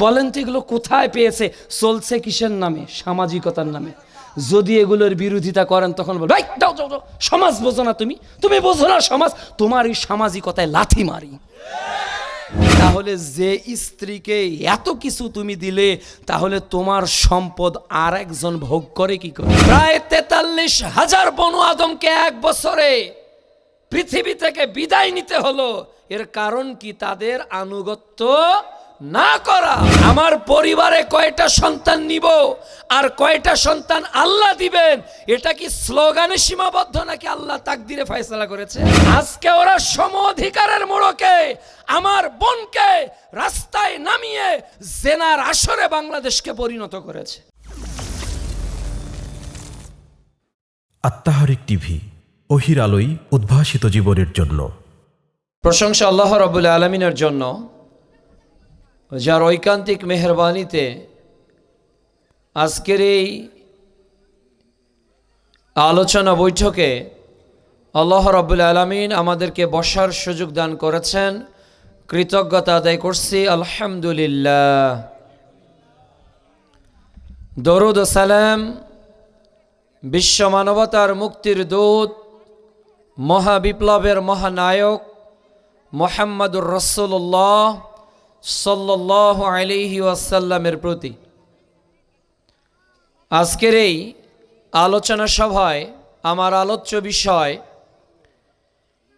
বলেন তো এগুলো কোথায় পেয়েছে? চলছে কিসের নামে? সামাজিকতার নামে। যদি এগুলোর বিরোধিতা করেন তখন বল, ভাই দাও দাও দাও, সমাজ বোঝো না, তুমি বোঝো না সমাজ, তোমার এই সামাজিকতায় লাথি মারি। তাহলে যে স্ত্রীকে এত কিছু তুমি দিলে, তাহলে তোমার সম্পদ আর একজন ভোগ করে কি করে? প্রায় 43,000 বনু আদমকে এক বছরে পৃথিবী থেকে বিদায় নিতে হলো। এর কারণ কি? তাদের আনুগত্য না করা। আমার পরিবারে কয়টা সন্তান নিব আর কয়টা সন্তান আল্লাহ দিবেন, এটা কি স্লোগানে সীমাবদ্ধ নাকি আল্লাহ তাকদিরে ফয়সালা করেছে? আজকে ওরা সম অধিকারের মোড়কে আমার বোনকে রাস্তায় নামিয়ে জেনার আসরে বাংলাদেশকে পরিণত করেছে। আত্মাহারিক টিভি, ওহির আলোয় উদ্ভাসিত জীবনের জন্য। প্রশংসা আল্লাহ রাব্বুল আলামিনের জন্য, যার ঐকান্তিক মেহেরবানিতে আজকের এই আলোচনা বৈঠকে আল্লাহ রাব্বুল আলামিন আমাদেরকে বসার সুযোগ দান করেছেন। কৃতজ্ঞতা আদায় করছি, আলহামদুলিল্লাহ। দরুদ ও সালাম বিশ্ব মানবতার মুক্তির দূত, মহাবিপ্লবের মহানায়ক মুহাম্মদুর রাসূলুল্লাহ সাল্লাল্লাহু আলাইহি ওয়াসাল্লামের প্রতি। আজকের এই আলোচনা সভায় আমার আলোচ্য বিষয়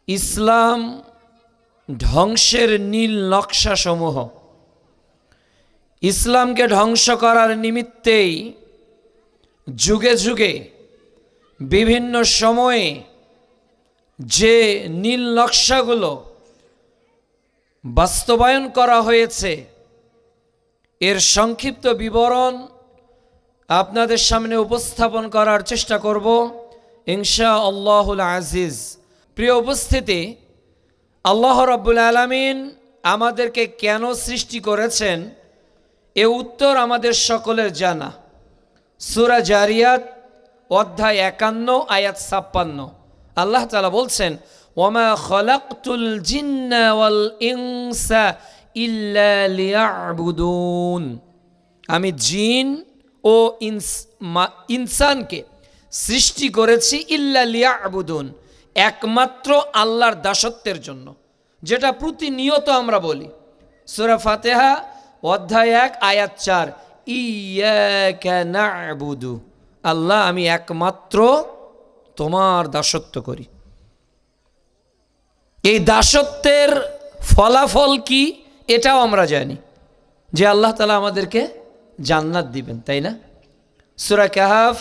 ইসলাম ধ্বংসের নীল নকশা সমূহ। ইসলামকে ধ্বংস করার নিমিত্তেই যুগে যুগে বিভিন্ন সময়ে যে নীল নকশাগুলো বাস্তবায়ন করা হয়েছে, এর সংক্ষিপ্ত বিবরণ আপনাদের সামনে উপস্থাপন করার চেষ্টা করব ইনশাআল্লাহুল আজিজ। প্রিয় উপস্থিতি, আল্লাহ রাব্বুল আলামিন আমাদেরকে কেন সৃষ্টি করেছেন এ উত্তর আমাদের সকলের জানা। সূরা জারিয়াত অধ্যায় 51 আয়াত 56 আল্লাহ তাআলা বলছেন, ওয়ামা খালাকতুল জিন্না ওয়াল ইনসা ইল্লা লিয়াবুদুন। আমি জিন ও ইনসানকে সৃষ্টি করেছি ইল্লা লিয়াবুদুন, একমাত্র আল্লাহর দাসত্বের জন্য, যেটা প্রতিনিয়ত আমরা বলি। সূরা ফাতিহা অধ্যায় 1 আয়াত 4, ইয়াকা না'বুদু, আল্লাহ আমি একমাত্র তোমার দাসত্ব করি। এই দাসত্বের ফলাফল কি এটাও আমরা জানি, যে আল্লাহ তাআলা আমাদেরকে জান্নাত দিবেন, তাই না? সূরা কাহফ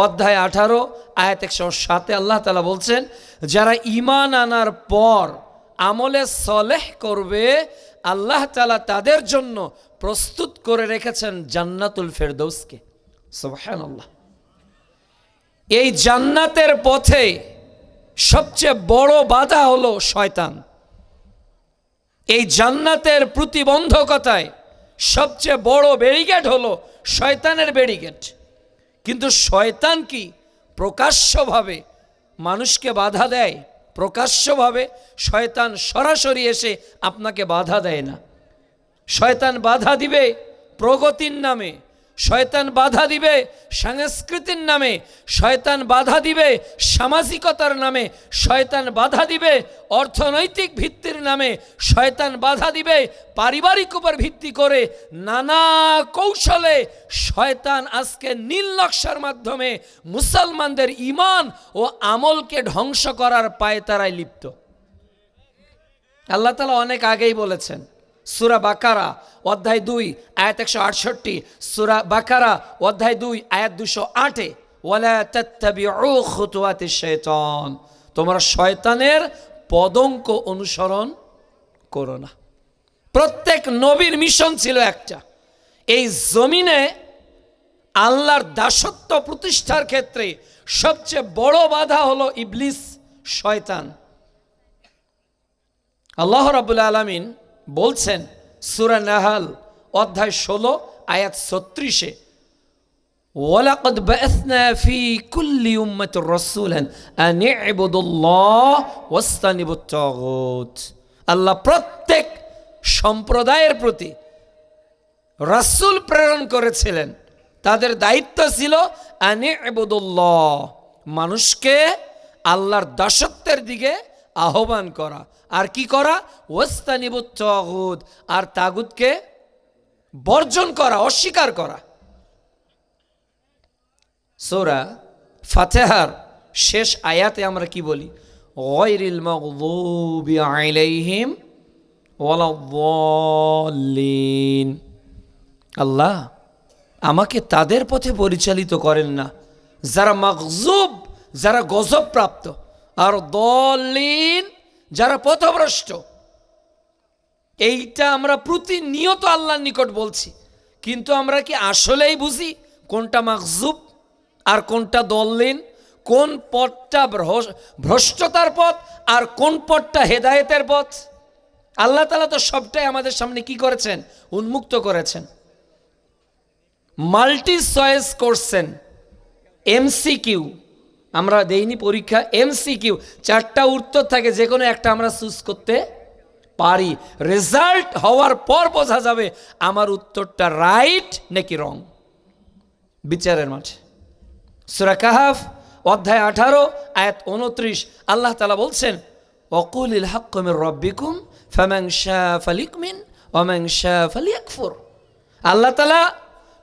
অধ্যায় 18 আয়াত 107 আল্লাহ তাআলা বলছেন, যারা ঈমান আনার পর আমলে সলেহ করবে আল্লাহ তাআলা তাদের জন্য প্রস্তুত করে রেখেছেন জান্নাতুল ফেরদৌসকে। সুবহানাল্লাহ। এই জান্নাতের পথে সবচেয়ে বড় বাধা হলো শয়তান। এই জান্নাতের প্রতিবন্ধকতায় সবচেয়ে বড় ব্যারিকেড হলো শয়তানের ব্যারিকেড। কিন্তু শয়তান কি প্রকাশ্যভাবে মানুষকে বাধা দেয়? প্রকাশ্যভাবে শয়তান সরাসরি এসে আপনাকে বাধা দেয় না। শয়তান বাধা দিবে প্রগতির নামে, শয়তান বাধা দিবে সংস্কৃতির নামে, শয়তান বাধা দিবে সামাজিকতার নামে, শয়তান বাধা দিবে অর্থনৈতিক ভিত্তির নামে, শয়তান বাধা দিবে পারিবারিক উপর ভিত্তি করে। নানা কৌশলে শয়তান আজকে নীল নকশার মাধ্যমে মুসলমানদের ঈমান ও আমলকে ধ্বংস করার পায়তারায় লিপ্ত। আল্লাহ তাআলা অনেক আগেই বলেছেন, সূরা বাকারা অধ্যায় 2 আয়াত 168, সূরা বাকারা অধ্যায় 2 আয়াত 208, ওয়ালা তাত্তাবিউ খুতুওয়াতিশ শাইতান, তোমরা শয়তানের পদঙ্ক অনুসরণ করো না। প্রত্যেক নবীর মিশন ছিল একটা, এই জমিনে আল্লাহর দাসত্ব প্রতিষ্ঠার ক্ষেত্রে সবচেয়ে বড় বাধা হলো ইবলিস, শয়তান। আল্লাহ রাব্বুল আলামিন বলছেন সূরা নাহাল অধ্যায় 16 আয়াত 36, ওয়ালাকাদ বাআসনা ফি কুল্লি উম্মাতির রাসূলান আন ইবুদুল্লাহ ওয়াসতানিবুত তাগুত। আল্লাহ প্রত্যেক সম্প্রদায়ের প্রতি রাসূল প্রেরণ করেছিলেন, তাদের দায়িত্ব ছিল আনি ইবুদুল্লাহ, মানুষকে আল্লাহর দাসত্বের দিকে আহ্বান করা। আর কি করা? ওয়াস্তানিবুত তাগুত, আর তাগুতকে বর্জন করা, অস্বীকার করা। সূরা ফাতিহার শেষ আয়াতে আমরা কি বলি? গায়রিল মাগদুবি আলাইহিম ওয়ালাদ-দাল্লিন। আল্লাহ আমাকে তাদের পথে পরিচালিত করেন না যারা মাগজুব, যারা গজব প্রাপ্ত, আর দলিন, যারা পথভ্রষ্ট। এইটা আমরা প্রতিনিয়ত আল্লাহর নিকট বলছি, কিন্তু আমরা কি আসলেই বুঝি কোনটা মাগজুব আর কোনটা দলিন, কোন পথটা ভ্রষ্টতার পথ আর কোন পথটা হেদায়েতের পথ? আল্লাহ তাআলা তো সবটাই আমাদের সামনে কি করেছেন? উন্মুক্ত করেছেন। মাল্টি চয়েস করছেন, এমসিকিউ আমরা দেইনি পরীক্ষা, এমসিকিউ 4টা উত্তর থাকে, যে কোনো একটা আমরা চুজ করতে পারি। রেজাল্ট হওয়ার পর বোঝা যাবে আমার উত্তরটা রাইট নাকি রং, বিচারের মাঠে। সূরা কাহাফ অধ্যায় 18 আয়াত 29 আল্লাহ তাআলা বলছেন, ওয়াকুলিল হাক্কু মির রাব্বিকুম ফামান শাআ ফালিউমিন ওয়া মান শাআ ফালিয়াকফুর। আল্লাহ তাআলা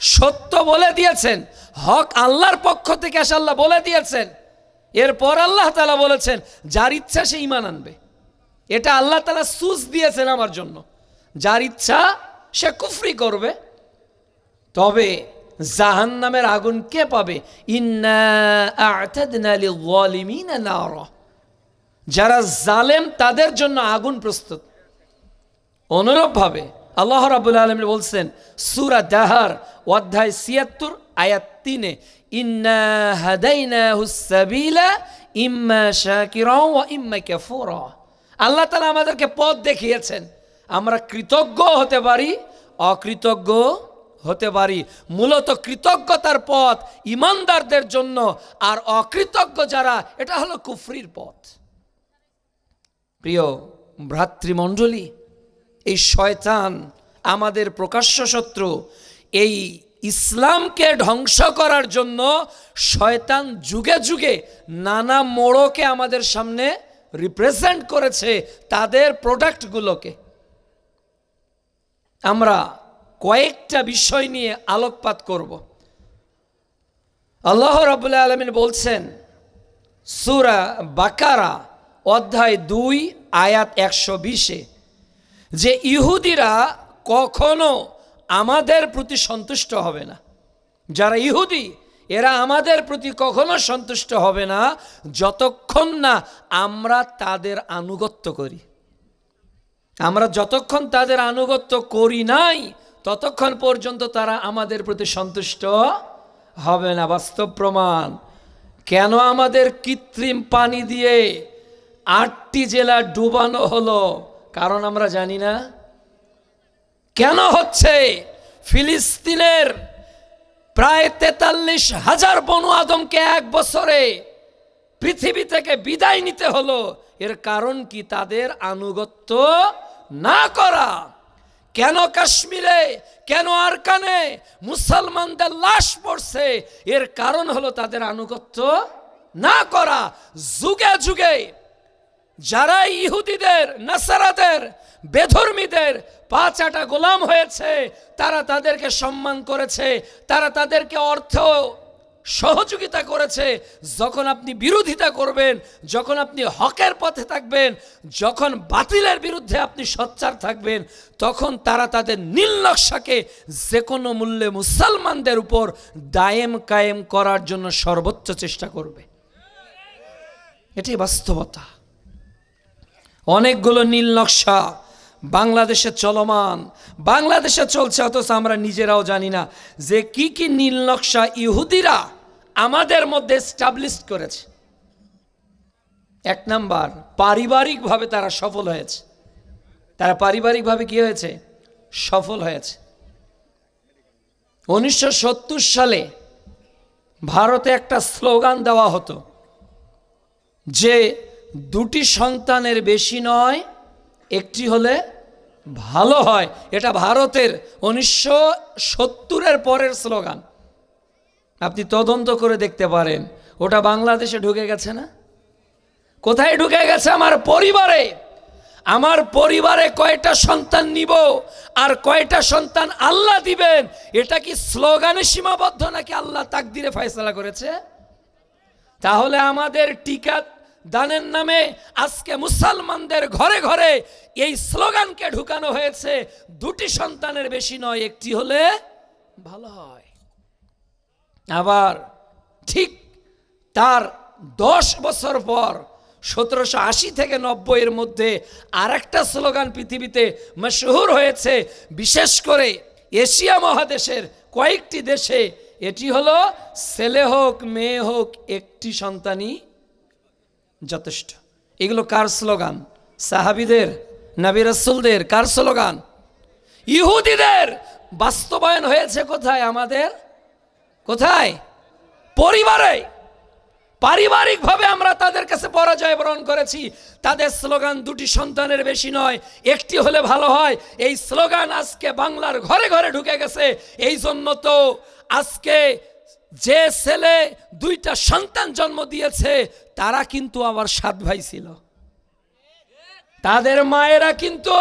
সত্য বলে দিয়েছেন, হক আল্লাহর পক্ষ থেকে আসে, আল্লাহ বলে দিয়েছেন। এরপর আল্লাহ তাআলা বলেছেন যার ইচ্ছা সে ঈমান আনবে। এটা আল্লাহ তাআলা সুজ দিয়েছেন আমার জন্য, যার ইচ্ছা সে কুফরি করবে। তবে জাহান্নামের আগুন কে পাবে? ইন্না আ'তাদনা লিয-যালিমিনা নারা, যারা জালেম তাদের জন্য আগুন প্রস্তুত। অনুরূপভাবে আল্লাহ রাব্বুল আলামিন বলছেন সূরা দাহার অধ্যায় ৭৬ আয়াত ৩, ইন্না হাদাইনাহুস সাবিলা ইম্মা শাকিরাও ওয়া ইম্মা কাফুরা। আল্লাহ তাআলা আমাদেরকে পথ দেখিয়েছেন, আমরা কৃতজ্ঞ হতে পারি, অকৃতজ্ঞ হতে পারি। মূলত কৃতজ্ঞতার পথ ঈমানদারদের জন্য, আর অকৃতজ্ঞ যারা, এটা হলো কুফরির পথ। প্রিয় ভ্রাতৃমণ্ডলী, এই শয়তান আমাদের প্রকাশ্য শত্রু। এই ইসলামকে ধ্বংস করার জন্য শয়তান যুগে যুগে নানা মোড়কে আমাদের সামনে রিপ্রেজেন্ট করেছে তাদের প্রোডাক্টগুলোকে। আমরা কয়েকটা বিষয় নিয়ে আলোকপাত করব। আল্লাহ রাব্বুল আলামিন বলছেন সূরা বাকারা অধ্যায় 2 আয়াত 120 যে ইহুদিরা কখনো আমাদের প্রতি সন্তুষ্ট হবে না। যারা ইহুদি এরা আমাদের প্রতি কখনো সন্তুষ্ট হবে না যতক্ষণ না আমরা তাদের আনুগত্য করি। আমরা যতক্ষণ তাদের আনুগত্য করি নাই ততক্ষণ পর্যন্ত তারা আমাদের প্রতি সন্তুষ্ট হবে না। বাস্তব প্রমাণ, কেন আমাদের কৃত্রিম পানি দিয়ে 8টি জেলা ডুবানো হলো? কারণ আমরা জানি না কেন হচ্ছে। ফিলিস্তিনের প্রায় 43,000 বনু আদমকে 1 বছরে পৃথিবী থেকে বিদায় নিতে হলো। এর কারণ কি? তাদের আনুগত্য না করা। কেন কাশ্মীরে, কেন আরকানে মুসলমানদের লাশ পড়ছে? এর কারণ হলো তাদের আনুগত্য না করা। যুগে যুগে যারা ইহুদিদের, নাসারাদের, বেধর্মীদের 5 আটা গোলাম হয়েছে, তারা তাদেরকে সম্মান করেছে, তারা তাদেরকে অর্থ সহযোগিতা করেছে। যখন আপনি বিরোধিতা করবেন, যখন আপনি হকের পথে থাকবেন, যখন বাতিলের বিরুদ্ধে আপনি সোচ্চার থাকবেন, তখন তারা তাদের নীল নকশাকে যে কোনো মূল্যে মুসলমানদের উপর দায়েম কায়েম করার জন্য সর্বোচ্চ চেষ্টা করবে। এটাই বাস্তবতা। অনেকগুলো নীল নকশা বাংলাদেশে চলমান, বাংলাদেশে চলছে, অথচ আমরা নিজেরাও জানি না যে কি কি নীল নকশা ইহুদিরা আমাদের মধ্যে এস্টাবলিশ করেছে। 1 নাম্বার, পারিবারিকভাবে তারা সফল হয়েছে। তারা পারিবারিকভাবে কি হয়েছে? সফল হয়েছে। 1970 সালে ভারতে একটা স্লোগান দেওয়া হতো যে 2টি সন্তানের বেশি নয়, একটি হলে ভালো হয়। এটা ভারতের 1970-এর পরের স্লোগান। আপনি তদন্ত করে দেখতে পারেন, ওটা বাংলাদেশে ঢুকে গেছে না? কোথায় ঢুকে গেছে? আমার পরিবারে। আমার পরিবারে কয়টা সন্তান নিব আর কয়টা সন্তান আল্লাহ দিবেন, এটা কি স্লোগানে সীমাবদ্ধ নাকি আল্লাহ তাকদিরে ফয়সালা করেছে? তাহলে আমাদের টিকা দানের নামে আজকে মুসলমানদের ঘরে ঘরে এই স্লোগানকে ঢুকানো হয়েছে, 2টি সন্তানের বেশি নয়, একটি হলে ভালো হয়। আবার ঠিক তার 10 বছর পর 1780 থেকে 90-এর মধ্যে আর একটা স্লোগান পৃথিবীতে মশহুর হয়েছে, বিশেষ করে এশিয়া মহাদেশের কয়েকটি দেশে। এটি হলো ছেলে হোক মেয়ে হোক একটি সন্তানই যথেষ্ট। এগুলো কার স্লোগান? সাহাবীদের, নবী রাসূলদের। কার স্লোগান? ইহুদিদের। বাস্তবায়ন হয়েছে কোথায়? আমাদের কোথায়? পরিবারে। পারিবারিকভাবে আমরা তাদের কাছে পরাজয় বরণ করেছি। তাদের স্লোগান 2টি সন্তানের বেশি নয়, একটি হলে ভালো হয়। এই স্লোগান আজকে বাংলার ঘরে ঘরে ঢুকে গেছে। এই জন্য তো আজকে যে ছেলে 2টা সন্তান জন্ম দিয়েছে তারা কিন্তু আবার 7 ভাই ছিল। তাদের মায়েরা কিন্তু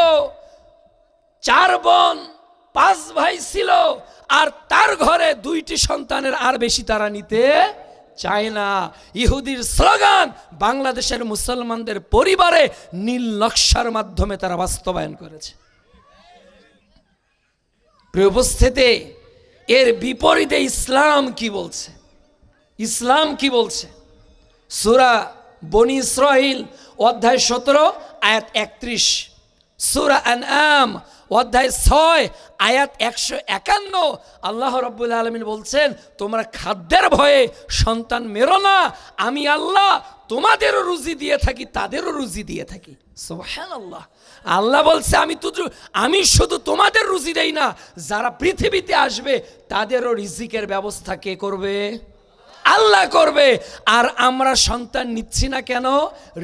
4 বোন 5 ভাই ছিল, আর তার ঘরে 2টি সন্তানের আর বেশি তারা নিতে চায় না। ইহুদির স্লোগান বাংলাদেশের মুসলমানদের পরিবারে নীল নকশার মাধ্যমে তারা বাস্তবায়ন করেছে। প্রিয় উপস্থিতি, এর বিপরীতে ইসলাম কি বলছে? ইসলাম কি বলছে? সূরা বনী ইসরাইল অধ্যায় 17 আয়াত 31, সূরা আনআম অধ্যায় 6 আয়াত 151, আল্লাহ রাব্বুল আলামিন বলছেন, তোমরা খাদ্যের ভয়ে সন্তান মেরো না, আমি আল্লাহ তোমাদেরও রুজি দিয়ে থাকি তাদেরও রুজি দিয়ে থাকি। সুবহানাল্লাহ। আল্লাহ বলছে আমি শুধু তোমাদের রুজি দেই না, যারা পৃথিবীতে আসবে তাদেরও রিজিকের ব্যবস্থা কে করবে? আল্লাহ করবে। আর আমরা সন্তান নিচ্ছি না কেন?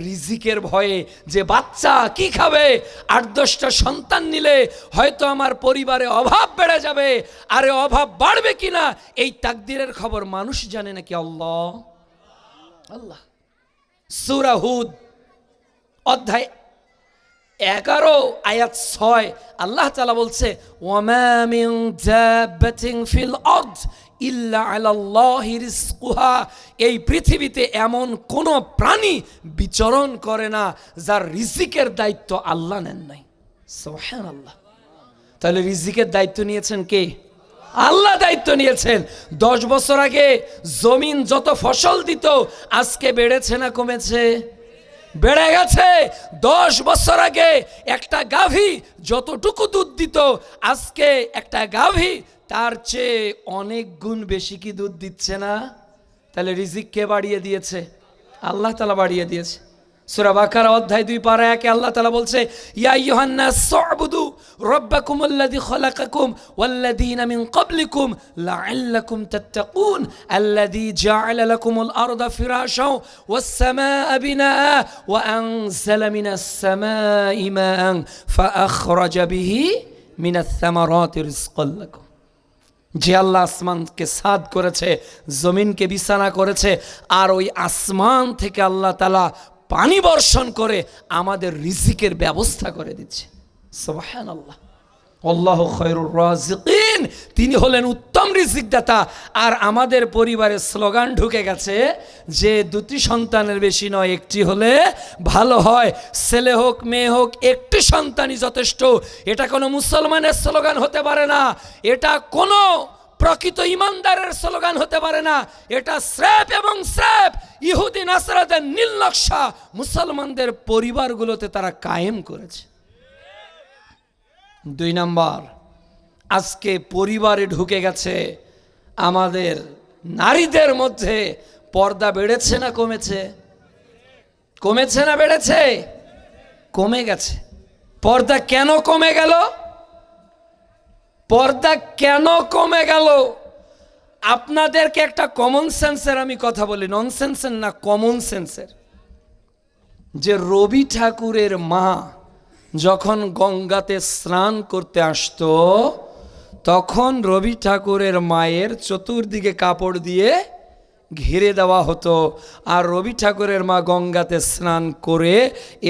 রিজিকের ভয়ে, যে বাচ্চা কি খাবে। 8-10টা সন্তান নিলে হয়তো আমার পরিবারে অভাব বেড়ে যাবে। আরে অভাব বাড়বে কিনা এই তাকদীরের খবর মানুষ জানে নাকি? আল্লাহ। আল্লাহ। সূরা হুদ অধ্যায় 11 আয়াত 6 আল্লাহ তাআলা বলছে, ওয়ামা মিন দাব্বাতিন ফিল আরদ ইল্লা আলাল্লাহি রিজকুহা। এই পৃথিবীতে এমন কোন প্রাণী বিচরণ করে না যার রিজিকের দায়িত্ব আল্লাহ নেন নাই। সুবহানাল্লাহ। তাহলে রিজিকের দায়িত্ব নিয়েছেন কে? আল্লাহ দায়িত্ব নিয়েছেন। 10 বছর আগে জমিন যত ফসল দিত আজকে বেড়েছে না কমেছে? বেড়ে গেছে। 10 বছর আগে একটা গাভী যতটুকু দুধ দিত আজকে একটা গাভী তার চেয়ে অনেক গুণ বেশি কি দুধ দিচ্ছে না? তাহলে রিজিক কে বাড়িয়ে দিয়েছে? আল্লাহ তাআলা বাড়িয়ে দিয়েছে। সূরা বাকারা অধ্যায় 2 পারা 1 আল্লাহ তাআলা বলছে, ইয়া আইয়ুহান নাস উবুদু রাব্বাকুমুল্লাযী খালাকাকুম ওয়াল্লাযীনা মিন ক্বাবলিকুম লাআল্লাকুম তাত্তাকুন আল্লাযী জাআলা লাকুমুল আরদা ফিরাশাও ওয়াস সামাআ বিনাআ ওয়া আনজালা মিনাস সামাই মাআন ফাআখরাজা বিহি মিনাস সামারাতি রিজকাল লাকুম। যে আল্লাহ আসমানকে ছাদ করেছে, জমিনকে বিছানা করেছে, আর ওই আসমান থেকে আল্লাহ তাআলা পানি বর্ষণ করে আমাদের রিজিকের ব্যবস্থা করে দিচ্ছে। সুবহানাল্লাহ। আল্লাহু খায়রুর রাজিকিন। তিনি হলেন উত্তম রিজিক দাতা। আর আমাদের পরিবারের স্লোগান ঢুকে গেছে যে 2টি সন্তানের বেশি নয়, একটি হলে ভালো হয়। ছেলে হোক মেয়ে হোক একটি সন্তানই যথেষ্ট। এটা কোনো মুসলমানের স্লোগান হতে পারে না, এটা কোনো প্রকৃত ইমানদারের স্লোগান হতে পারে না। এটা স্রেফ এবং স্রেফ ইহুদি নাসারাদের নীল নকশা মুসলমানদের পরিবারগুলোতে তারা কায়েম করেছে। 2 নাম্বার, আজকে পরিবারে ঢুকে গেছে আমাদের নারীদের মধ্যে পর্দা বেড়েছে না কমেছে? কমেছে না বেড়েছে? কমে গেছে। পর্দা কেন কমে গেল? পর্দা কেন কমে গেল? আপনাদেরকে একটা কমন সেন্সের আমি কথা বলি, ননসেন্সের না, কমন সেন্সের। যে রবি ঠাকুরের মা যখন গঙ্গাতে স্নান করতে আসতো তখন রবি ঠাকুরের মায়ের চতুর্দিকে কাপড় দিয়ে ঘিরে দেওয়া হতো, আর রবি ঠাকুরের মা গঙ্গাতে স্নান করে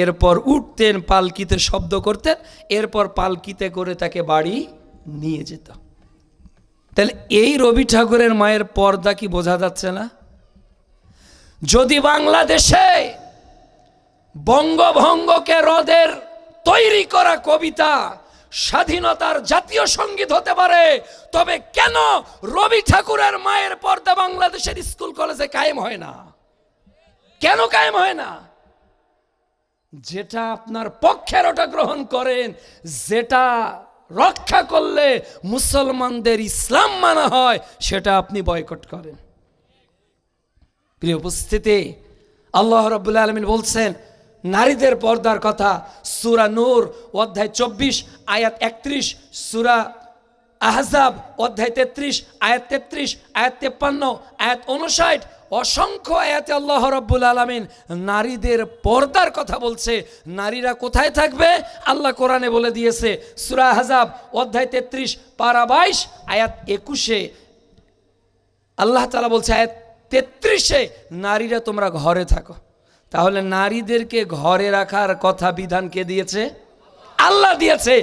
এরপর উঠতেন, পালকিতে শব্দ করতেন, এরপর পালকিতে করে তাকে বাড়ি নিয়ে যেত। তাহলে এই রবি ঠাকুরের মায়ের পর্দা কি বোঝা যাচ্ছে না? যদি বাংলাদেশে বঙ্গভঙ্গকে রদের তৈরি করা কবিতা স্বাধীনতার জাতীয় সঙ্গীত হতে পারে, তবে কেন রবি ঠাকুরের মায়ের পর্দা বাংলাদেশের স্কুল কলেজে কায়েম হয় না? কেন কায়েম হয় না? যেটা আপনার পক্ষের ওটা গ্রহণ করেন, যেটা রক্ষা করলে মুসলমানদের ইসলাম মানা হয় সেটা আপনি বয়কট করেন। প্রিয় উপস্থিতি, আল্লাহ রাব্বুল আলামিন বলছেন নারীদের পর্দার কথা, সূরা নূর অধ্যায় 24 আয়াত 31, সূরা আহজাব অধ্যায় 33 আয়াত 33, আয়াত 53, আয়াত 59, অসংখ্য আয়াতে আল্লাহ রাব্বুল আলামিন নারীদের পর্দার কথা বলছে। নারীরা কোথায় থাকবে আল্লাহ কোরআনে বলে দিয়েছে। সূরা আহজাব অধ্যায় 33 পারা 22 আয়াত 21 আল্লাহ তাআলা বলছে, আয়াত 33 নারীরা তোমরা ঘরে থাকো। তাহলে নারীদেরকে ঘরে রাখার কথা বিধান কে দিয়েছে? আল্লাহ দিয়েছে।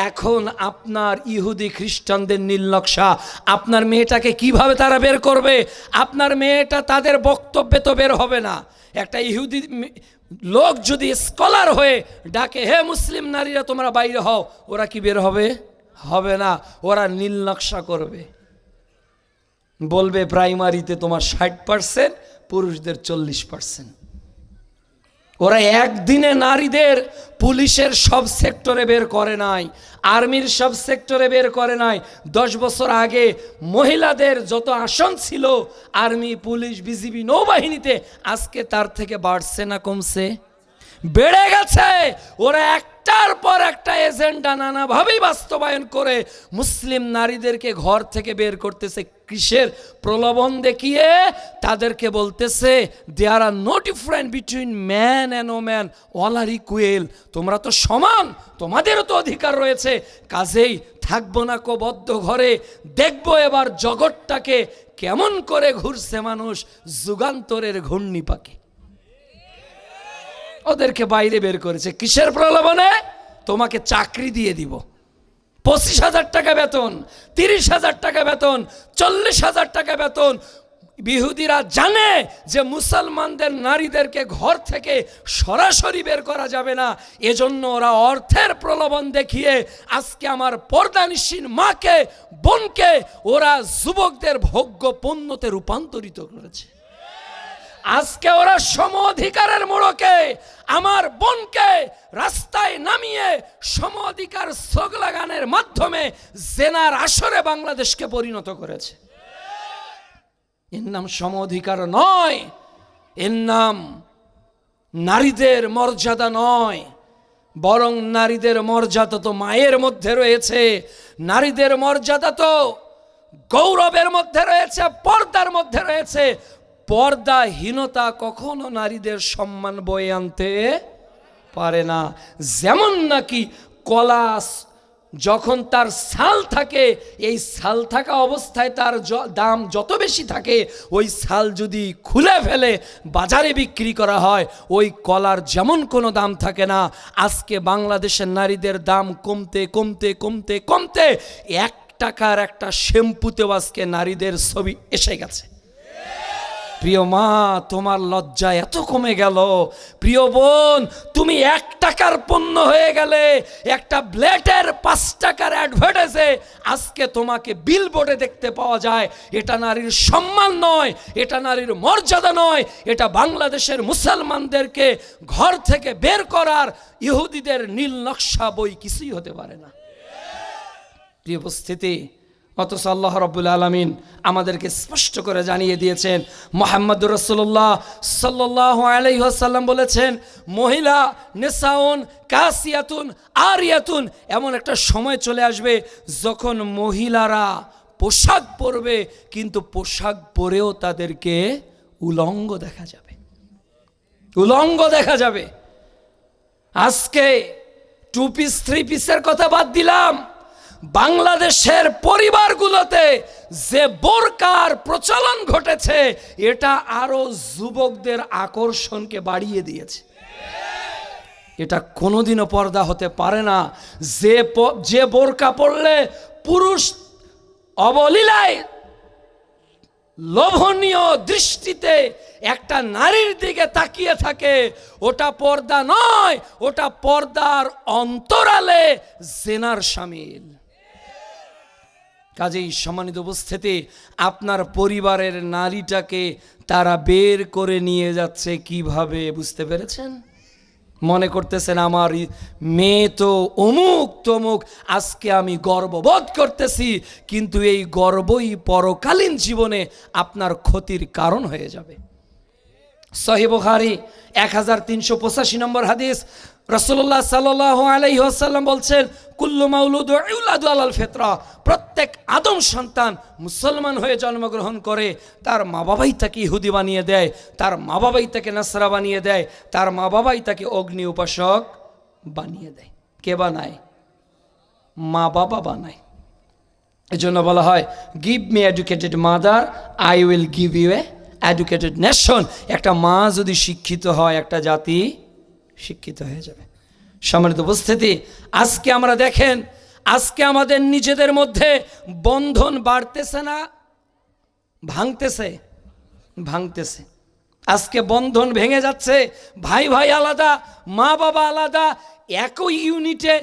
এখন আপনার ইহুদি খ্রিস্টানদের নীল নকশা, আপনার মেয়েটাকে কিভাবে তারা বের করবে? আপনার মেয়েটা তাদের বক্তব্যে তো বের হবে না। একটা ইহুদি লোক যদি স্কলার হয়ে ডাকে, হে মুসলিম নারীরা তোমরা বাইরে হও, ওরা কি বের হবে? হবে না। ওরা নীল নকশা করবে, বলবে প্রাইমারিতে তোমার 60%, পুরুষদের 40%। ওরা একদিনে নারীদের পুলিশের সব সেক্টরে বের করে নাই, আর্মির সব সেক্টরে বের করে নাই। 10 বছর আগে মহিলাদের যত আসন ছিল আর্মি, পুলিশ, বিজিবি, নৌবাহিনীতে, আজকে তার থেকে বাড়ছে না কমছে? বেড়ে গেছে। ওরা একটার পর একটা এজেন্ডা নানাভাবেই বাস্তবায়ন করে মুসলিম নারীদেরকে ঘর থেকে বের করতেছে। কিসের প্রলোভন দেখিয়ে? তাদেরকে বলতেছে there are no different between man and woman, all are equal. তোমরা তো সমান, তোমাদেরও তো অধিকার রয়েছে। কাজেই থাকবো না কো বদ্ধ ঘরে, দেখবো এবার জগৎটাকে কেমন করে ঘুরছে মানুষ যুগান্তরের ঘূর্ণি পাকে। ওদেরকে বাইরে বের করেছে কিসের প্রলোভনে? তোমাকে চাকরি দিয়ে দিব, 25,000 টাকা বেতন, 30,000 টাকা বেতন, 40,000 টাকা বেতন। ইহুদিরা জানে যে মুসলমানদের নারীদেরকে ঘর থেকে সরাসরি বের করা যাবে না, এজন্য ওরা অর্থের প্রলোভন দেখিয়ে আজকে আমার পর্দানিসীন মাকে, বোনকে ওরা যুবকদের ভোগ্য পণ্যতে রূপান্তরিত করেছে। আজকে ওরা সম অধিকারের মোড়কে আমার বোনকে রাস্তায় নামিয়ে সম অধিকার স্লোগানের মাধ্যমে জেনার আসরে বাংলাদেশকে পরিণত করেছে। এর নাম সম অধিকার নয়, এর নাম নারীদের মর্যাদা নয়, বরং নারীদের মর্যাদা তো মায়ের মধ্যে রয়েছে, নারীদের মর্যাদা তো গৌরবের মধ্যে রয়েছে, পর্দার মধ্যে রয়েছে। পর্দাহীনতা কখনো নারীদের সম্মান বয়ে আনতে পারে না। যেমন নাকি কলা যখন তার ছাল থাকে, এই ছাল থাকা অবস্থায় তার দাম যত বেশি থাকে, ওই ছাল যদি খুলে ফেলে বাজারে বিক্রি করা হয়, ওই কলার যেমন কোনো দাম থাকে না। আজকে বাংলাদেশের নারীদের দাম কমতে কমতে কমতে কমতে 1 টাকার একটা শ্যাম্পুতেও আজকে নারীদের ছবি এসে গেছে। প্রিয় মা, তোমার লজ্জা এত কমে গেল। প্রিয় বোন, তুমি 1 টাকার পণ্য হয়ে গেলে। একটা ব্লেটের 5 টাকার অ্যাডভার্টাইজে আজকে তোমাকে বিলবোর্ডে দেখতে পাওয়া যায়। এটা নারীর সম্মান নয়, এটা নারীর মর্যাদা নয়, এটা বাংলাদেশের মুসলমানদেরকে ঘর থেকে বের করার ইহুদিদের নীল নকশা বই কিছুই হতে পারে না। প্রিয় উপস্থিতি, অথচ আল্লাহ রাব্বুল আলামিন আমাদেরকে স্পষ্ট করে জানিয়ে দিয়েছেন, মুহাম্মদুর রাসূলুল্লাহ সাল্লাল্লাহু আলাইহি ওয়াসাল্লাম বলেছেন, মহিলা নিসাউন কাসিয়াতুন আরিয়াতুন, এমন একটা সময় চলে আসবে যখন মহিলারা পোশাক পরবে, কিন্তু পোশাক পরেও তাদেরকে উলঙ্গ দেখা যাবে, উলঙ্গ দেখা যাবে। আজকে টু পিস থ্রি পিসের কথা বাদ দিলাম, বাংলাদেশের পরিবারগুলোতে যে বোরকার প্রচলন ঘটেছে এটা আরো যুবকদের আকর্ষণকে বাড়িয়ে দিয়েছে। এটা কোনোদিনও পর্দা হতে পারে না। যে বোরকা পরলে পুরুষ অবলীলায় লোভনীয় দৃষ্টিতে একটা নারীর দিকে তাকিয়ে থাকে, ওটা পর্দা নয়, ওটা পর্দার অন্তরালে জেনার শামিল। কাজেই সম্মানিত উপস্থিতি, আপনার পরিবারের নারীটাকে তারা বের করে নিয়ে যাচ্ছে কিভাবে, বুঝতে পেরেছেন? মনে করতেছেন আমার মেয়ে তো অমুক তমুক, আজকে আমি গর্ববোধ করতেছি, কিন্তু এই গর্বই পরকালীন জীবনে আপনার ক্ষতির কারণ হয়ে যাবে। সহিহ বুখারী 1385 নম্বর হাদিস, রাসূলুল্লাহ সাল্লাল্লাহু আলাইহি ওয়াসাল্লাম বলছেন, কুল্লু মাউলুদু ইউলাদু আলাল ফিতরা, প্রত্যেক আদম সন্তান মুসলমান হয়ে জন্মগ্রহণ করে, তার মা বাবাই তাকে ইহুদি বানিয়ে দেয়, তার মা বাবাই তাকে নাসরা বানিয়ে দেয়, তার মা বাবাই তাকে অগ্নি উপাসক বানিয়ে দেয়। কে বানায়? মা বাবা বানায়। এজন্য বলা হয়, give me educated mother, I will give you a educated nation. একটা মা যদি শিক্ষিত হয়, একটা জাতি শিক্ষিত হয়ে যাবে। সম্মানিত উপস্থিতি, আজকে আমরা দেখেন, আজকে আমাদের নিজেদের মধ্যে বন্ধন বাড়তেছে না ভাঙতেছে? ভাঙতেছে। আজকে বন্ধন ভেঙে যাচ্ছে। ভাই ভাই আলাদা, মা বাবা আলাদা, একই ইউনিটে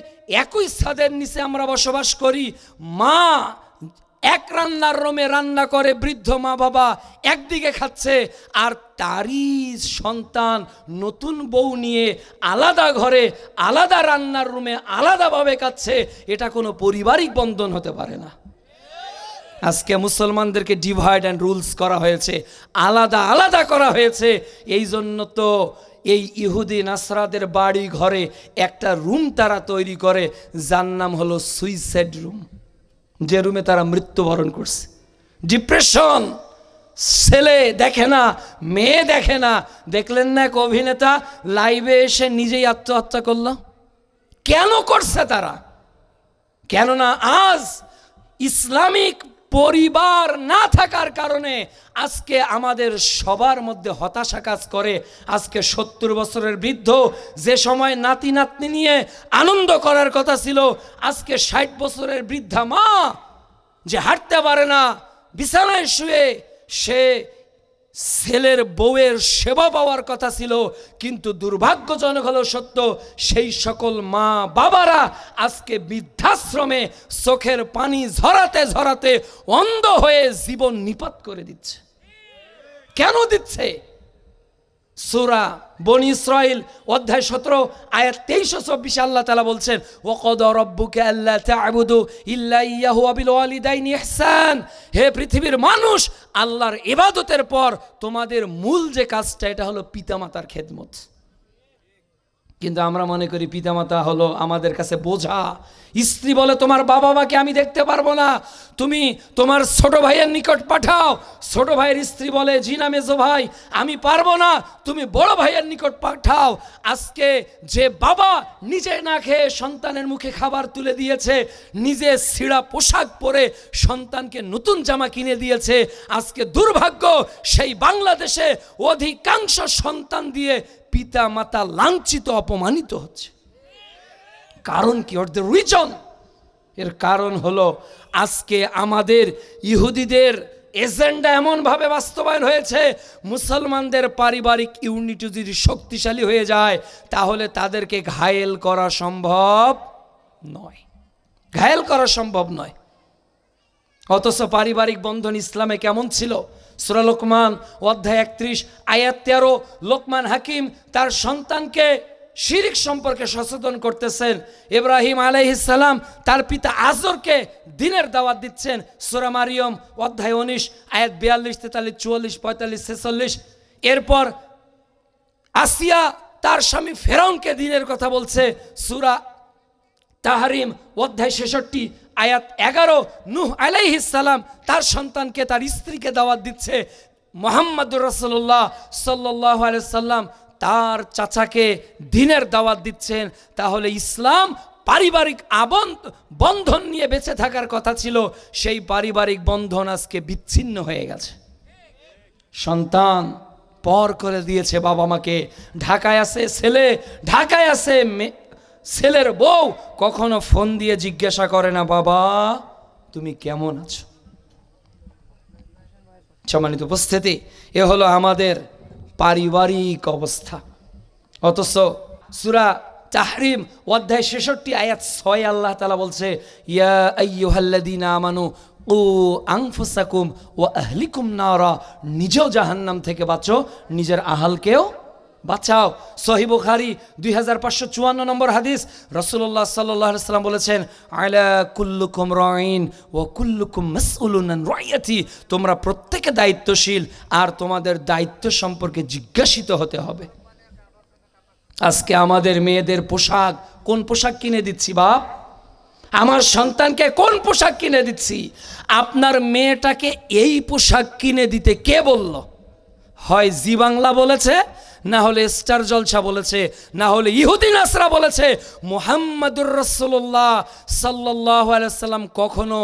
একই ছাদের নিচে আমরা বসবাস করি। মা এক রান্নার রুমে রান্না করে, বৃদ্ধ মা বাবা একদিকে খাচ্ছে, আর তারই সন্তান নতুন বউ নিয়ে আলাদা ঘরে আলাদা রান্নার রুমে আলাদাভাবে খাচ্ছে। এটা কোনো পারিবারিক বন্ধন হতে পারে না। আজকে মুসলমানদেরকে ডিভাইড অ্যান্ড রুলস করা হয়েছে, আলাদা আলাদা করা হয়েছে। এই জন্য তো এই ইহুদি নাসরাদের বাড়ি ঘরে একটা রুম তারা তৈরি করে, যার নাম হলো সুইসাইড রুম, যে রুমে তারা মৃত্যুবরণ করছে। ডিপ্রেশন, ছেলে দেখে না, মেয়ে দেখে না। দেখলেন না এক অভিনেতা লাইভে এসে নিজেই আত্মহত্যা করল? কেন করছে তারা? কেননা আজ ইসলামিক পরিবার না থাকার কারণে আজকে আমাদের সবার মধ্যে হতাশা কাজ করে। আজকে 70 বছরের বৃদ্ধ যে সময় নাতি নাতনি নিয়ে আনন্দ করার কথা ছিল, আজকে 60 বছরের বৃদ্ধা মা যে হাঁটতে পারে না, বিছানায় শুয়ে, সে ছেলের বউয়ের সেবা পাওয়ার কথা ছিল, কিন্তু দুর্ভাগ্যজনক হলো সত্য, সেই সকল মা বাবারা আজকে বৃদ্ধাশ্রমে চোখের পানি ঝরাতে ঝরাতে অন্ধ হয়ে জীবন নিপাত করে দিচ্ছে। কেন দিচ্ছে? সূরা বনী ইসরাইল অধ্যায় 17 আয়াত 23 ও 24 আল্লাহ তাআলা বলছেন, ওয়াকাদা রাব্বুকা আল্লা তা'বুদু ইল্লা ইয়াহু ওয়া বিল ওয়ালিদাইনি ইহসান। হে পৃথিবীর মানুষ, আল্লাহর ইবাদতের পর তোমাদের মূল যে কাজটা, এটা হলো পিতামাতার খেদমত। কিন্তু আমরা মনে করি পিতামাতা হলো আমাদের কাছে বোঝা। স্ত্রী বলে, তোমার বাবা মাকে আমি দেখতে পারবো না, তুমি তোমার ছোট ভাইয়ের নিকট পাঠাও। ছোট ভাইয়ের স্ত্রী বলে, জি না মেজো ভাই, আমি পারবো না, তুমি বড় ভাইয়ের নিকট পাঠাও। আজকে যে বাবা নিজে না খেয়ে সন্তানের মুখে খাবার তুলে দিয়েছে, নিজে ছিঁড়া পোশাক পরে সন্তানকে নতুন জামা কিনে দিয়েছে, আজকে দুর্ভাগ্য সেই বাংলাদেশে অধিকাংশ সন্তান দিয়ে পিতা মাতা লাঞ্ছিত, অপমানিত হচ্ছে। কারণ কি? What the reason? এর কারণ হলো আজকে আমাদের ইহুদিদের এজেন্ডা এমনভাবে বাস্তবায়ন হয়েছে, মুসলমানদের পারিবারিক ইউনিটি যদি শক্তিশালী হয়ে যায়, তাহলে তাদেরকে ঘায়েল করা সম্ভব নয়। ঘায়েল করা সম্ভব নয়। অথচ পারিবারিক বন্ধন ইসলামে কেমন ছিল? সূরা লোকমান অধ্যায় 31 আয়াত 13, লোকমান হাকিম তার সন্তানকে শিরিক সম্পর্কে সচেতন করতেছেন। ইব্রাহিম আলাইহিস সালাম তার পিতা আজরকে দ্বীনের দাওয়াত দিচ্ছেন। সূরা মারিয়ম অধ্যায় 19 আয়াত 42, 43, 44, 45, 46। এরপর আসিয়া তার স্বামী ফেরাউনকে দ্বীনের কথা বলছে। সূরা তাহরিম অধ্যায় 66 আয়াত 11, নূহ আলাইহিস সালাম তার সন্তানকে, তার স্ত্রীকে দাওয়াত দিচ্ছে। মুহাম্মদুর রাসূলুল্লাহ সাল্লাল্লাহু আলাইহি সাল্লাম তার চাচাকে দ্বীনের দাওয়াত দিচ্ছেন, তাহলে ইসলাম পারিবারিক বন্ধন নিয়ে বেঁচে থাকার কথা ছিল, সেই পারিবারিক বন্ধন আজকে বিচ্ছিন্ন হয়ে গেছে। সন্তান পর করে দিয়েছে বাবা মাকে। ঢাকায় আছে ছেলে, ঢাকায় আছে ছেলের বউ, কখনো ফোন দিয়ে জিজ্ঞাসা করে না বাবা তুমি কেমন আছো। সম্মানিত উপস্থিতি, এ হলো আমাদের পারিবারিক অবস্থা। অথচ সূরা তাহরিম অধ্যায় 66 আয়াত 6 আল্লাহ তাআলা বলছে, ইয়া আইয়ুহাল্লাযীনা আমানু ও আনফুসাকুম ওয়া আহলিকুম নারা, নিজেও জাহান্নাম থেকে বাঁচো, নিজের আহালকেও বাঁচাও। সহিহ বুখারী 2554 নম্বর হাদিস, রাসূলুল্লাহ সাল্লাল্লাহু আলাইহি ওয়াসাল্লাম বলেছেন, আলা কুল্লুকুম রাঈন ওয়া কুল্লুকুম মাসউলুন আন রাইয়াতি, তোমরা প্রত্যেকে দায়িত্বশীল আর তোমাদের দায়িত্ব সম্পর্কে জিজ্ঞাসিত হতে হবে। আজকে আমাদের মেয়েদের পোশাক, কোন পোশাক কিনে দিচ্ছি বাপ? আমার সন্তানকে কোন পোশাক কিনে দিচ্ছি? আপনার মেয়েটাকে এই পোশাক কিনে দিতে কে বলল? হয় জি বাংলা বলেছে, না হলে স্টার জলসা বলেছে, না হলে ইহুদি নাসরা বলেছে। মুহাম্মাদুর রাসূলুল্লাহ সাল্লাল্লাহু আলাইহি সাল্লাম কখনো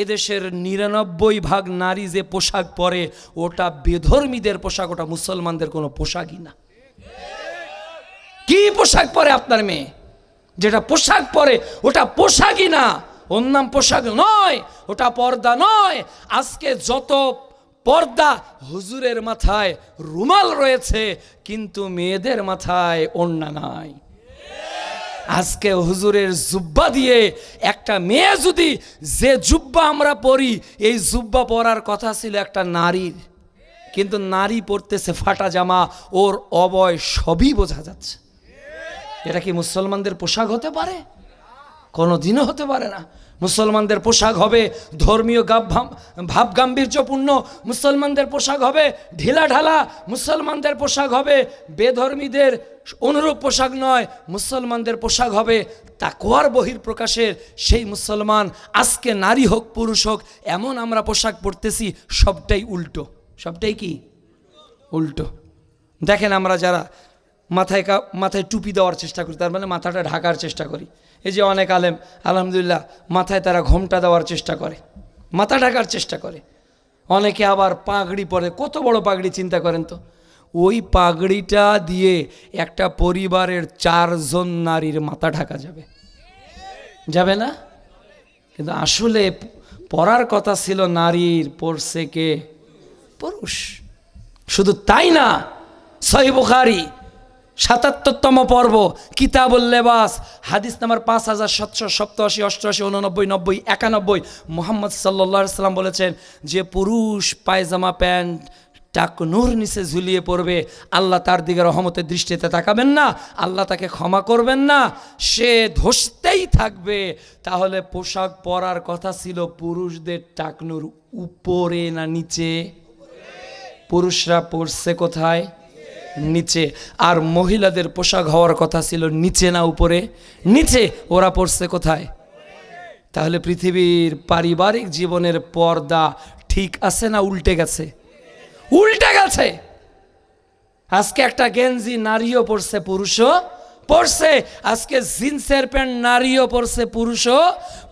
এদেশের 99% নারী যে পোশাক পরে ওটা বেধর্মীদের পোশাক, ওটা মুসলমানদের কোনো পোশাকই না। কি পোশাক পরে আপনার মেয়ে? যেটা পোশাক পরে ওটা পোশাকই না, ওর নাম পোশাক নয়, ওটা পর্দা নয়। আজকে যত পর্দা, হুজুরের মাথায় রুমাল রয়েছে কিন্তু মেয়েদের মাথায় ওড়না নাই। আজকে হুজুরের জুব্বা দিয়ে একটা মেয়ে, যদি যে জুব্বা আমরা পরি, এই জুব্বা পরার কথা ছিল একটা নারীর, কিন্তু নারী পরতেছে ফাটা জামা, ওর অবয় সবই বোঝা যাচ্ছে। এটা কি মুসলমানদের পোশাক হতে পারে? কোনোদিনও হতে পারে না। মুসলমানদের পোশাক হবে ধর্মীয় ভাব গাম্ভীর্যপূর্ণ, মুসলমানদের পোশাক হবে ঢিলা ঢালা, মুসলমানদের পোশাক হবে বেধর্মীদের অনুরূপ পোশাক নয়, মুসলমানদের পোশাক হবে তাকওয়ার বহিঃপ্রকাশের সেই মুসলমান। আজকে নারী হোক পুরুষ হোক এমন আমরা পোশাক পরতেছি, সবটাই উল্টো। সবটাই কি উল্টো? দেখেন আমরা যারা মাথায় টুপি দেওয়ার চেষ্টা করি, তার মানে মাথাটা ঢাকার চেষ্টা করি। এই যে অনেক আলেম আলহামদুলিল্লাহ মাথায় তারা ঘোমটা দেওয়ার চেষ্টা করে, মাথা ঢাকার চেষ্টা করে। অনেকে আবার পাগড়ি পরে, কত বড় পাগড়ি চিন্তা করেন তো। ওই পাগড়িটা দিয়ে একটা পরিবারের 4 জন নারীর মাথা ঢাকা যাবে, যাবে না? কিন্তু আসলে পরার কথা ছিল নারীর, পরছে কে? পুরুষ। শুধু তাই না, সহিহ বুখারী 77তম পর্ব কিতাবুল লেবাস, হাদিস নাম্বার 5787, 88, 89, 90, 91, মুহাম্মদ সাল্লাল্লাহু আলাইহি সাল্লাম বলেছেন, যে পুরুষ পায়জামা প্যান্ট টাকনুর নিচে ঝুলিয়ে পড়বে, আল্লাহ তার দিকে রহমতের দৃষ্টিতে তাকাবেন না, আল্লাহ তাকে ক্ষমা করবেন না, সে ধসতেই থাকবে। তাহলে পোশাক পরার কথা ছিল পুরুষদের টাকনুর উপরে না নিচে? পুরুষরা পরছে কোথায়? নিচে। আর মহিলাদের পোশাক হওয়ার কথা ছিল নিচে না উপরে? নিচে। ওরা পড়ছে কোথায়? তাহলে পৃথিবীর পারিবারিক জীবনের পর্দা ঠিক আছে না উল্টে গেছে? উল্টে গেছে। আজকে একটা গেঞ্জি নারীও পরছে, পুরুষও পরছে। আজকে জিন্সের প্যান্ট নারীও পরছে, পুরুষও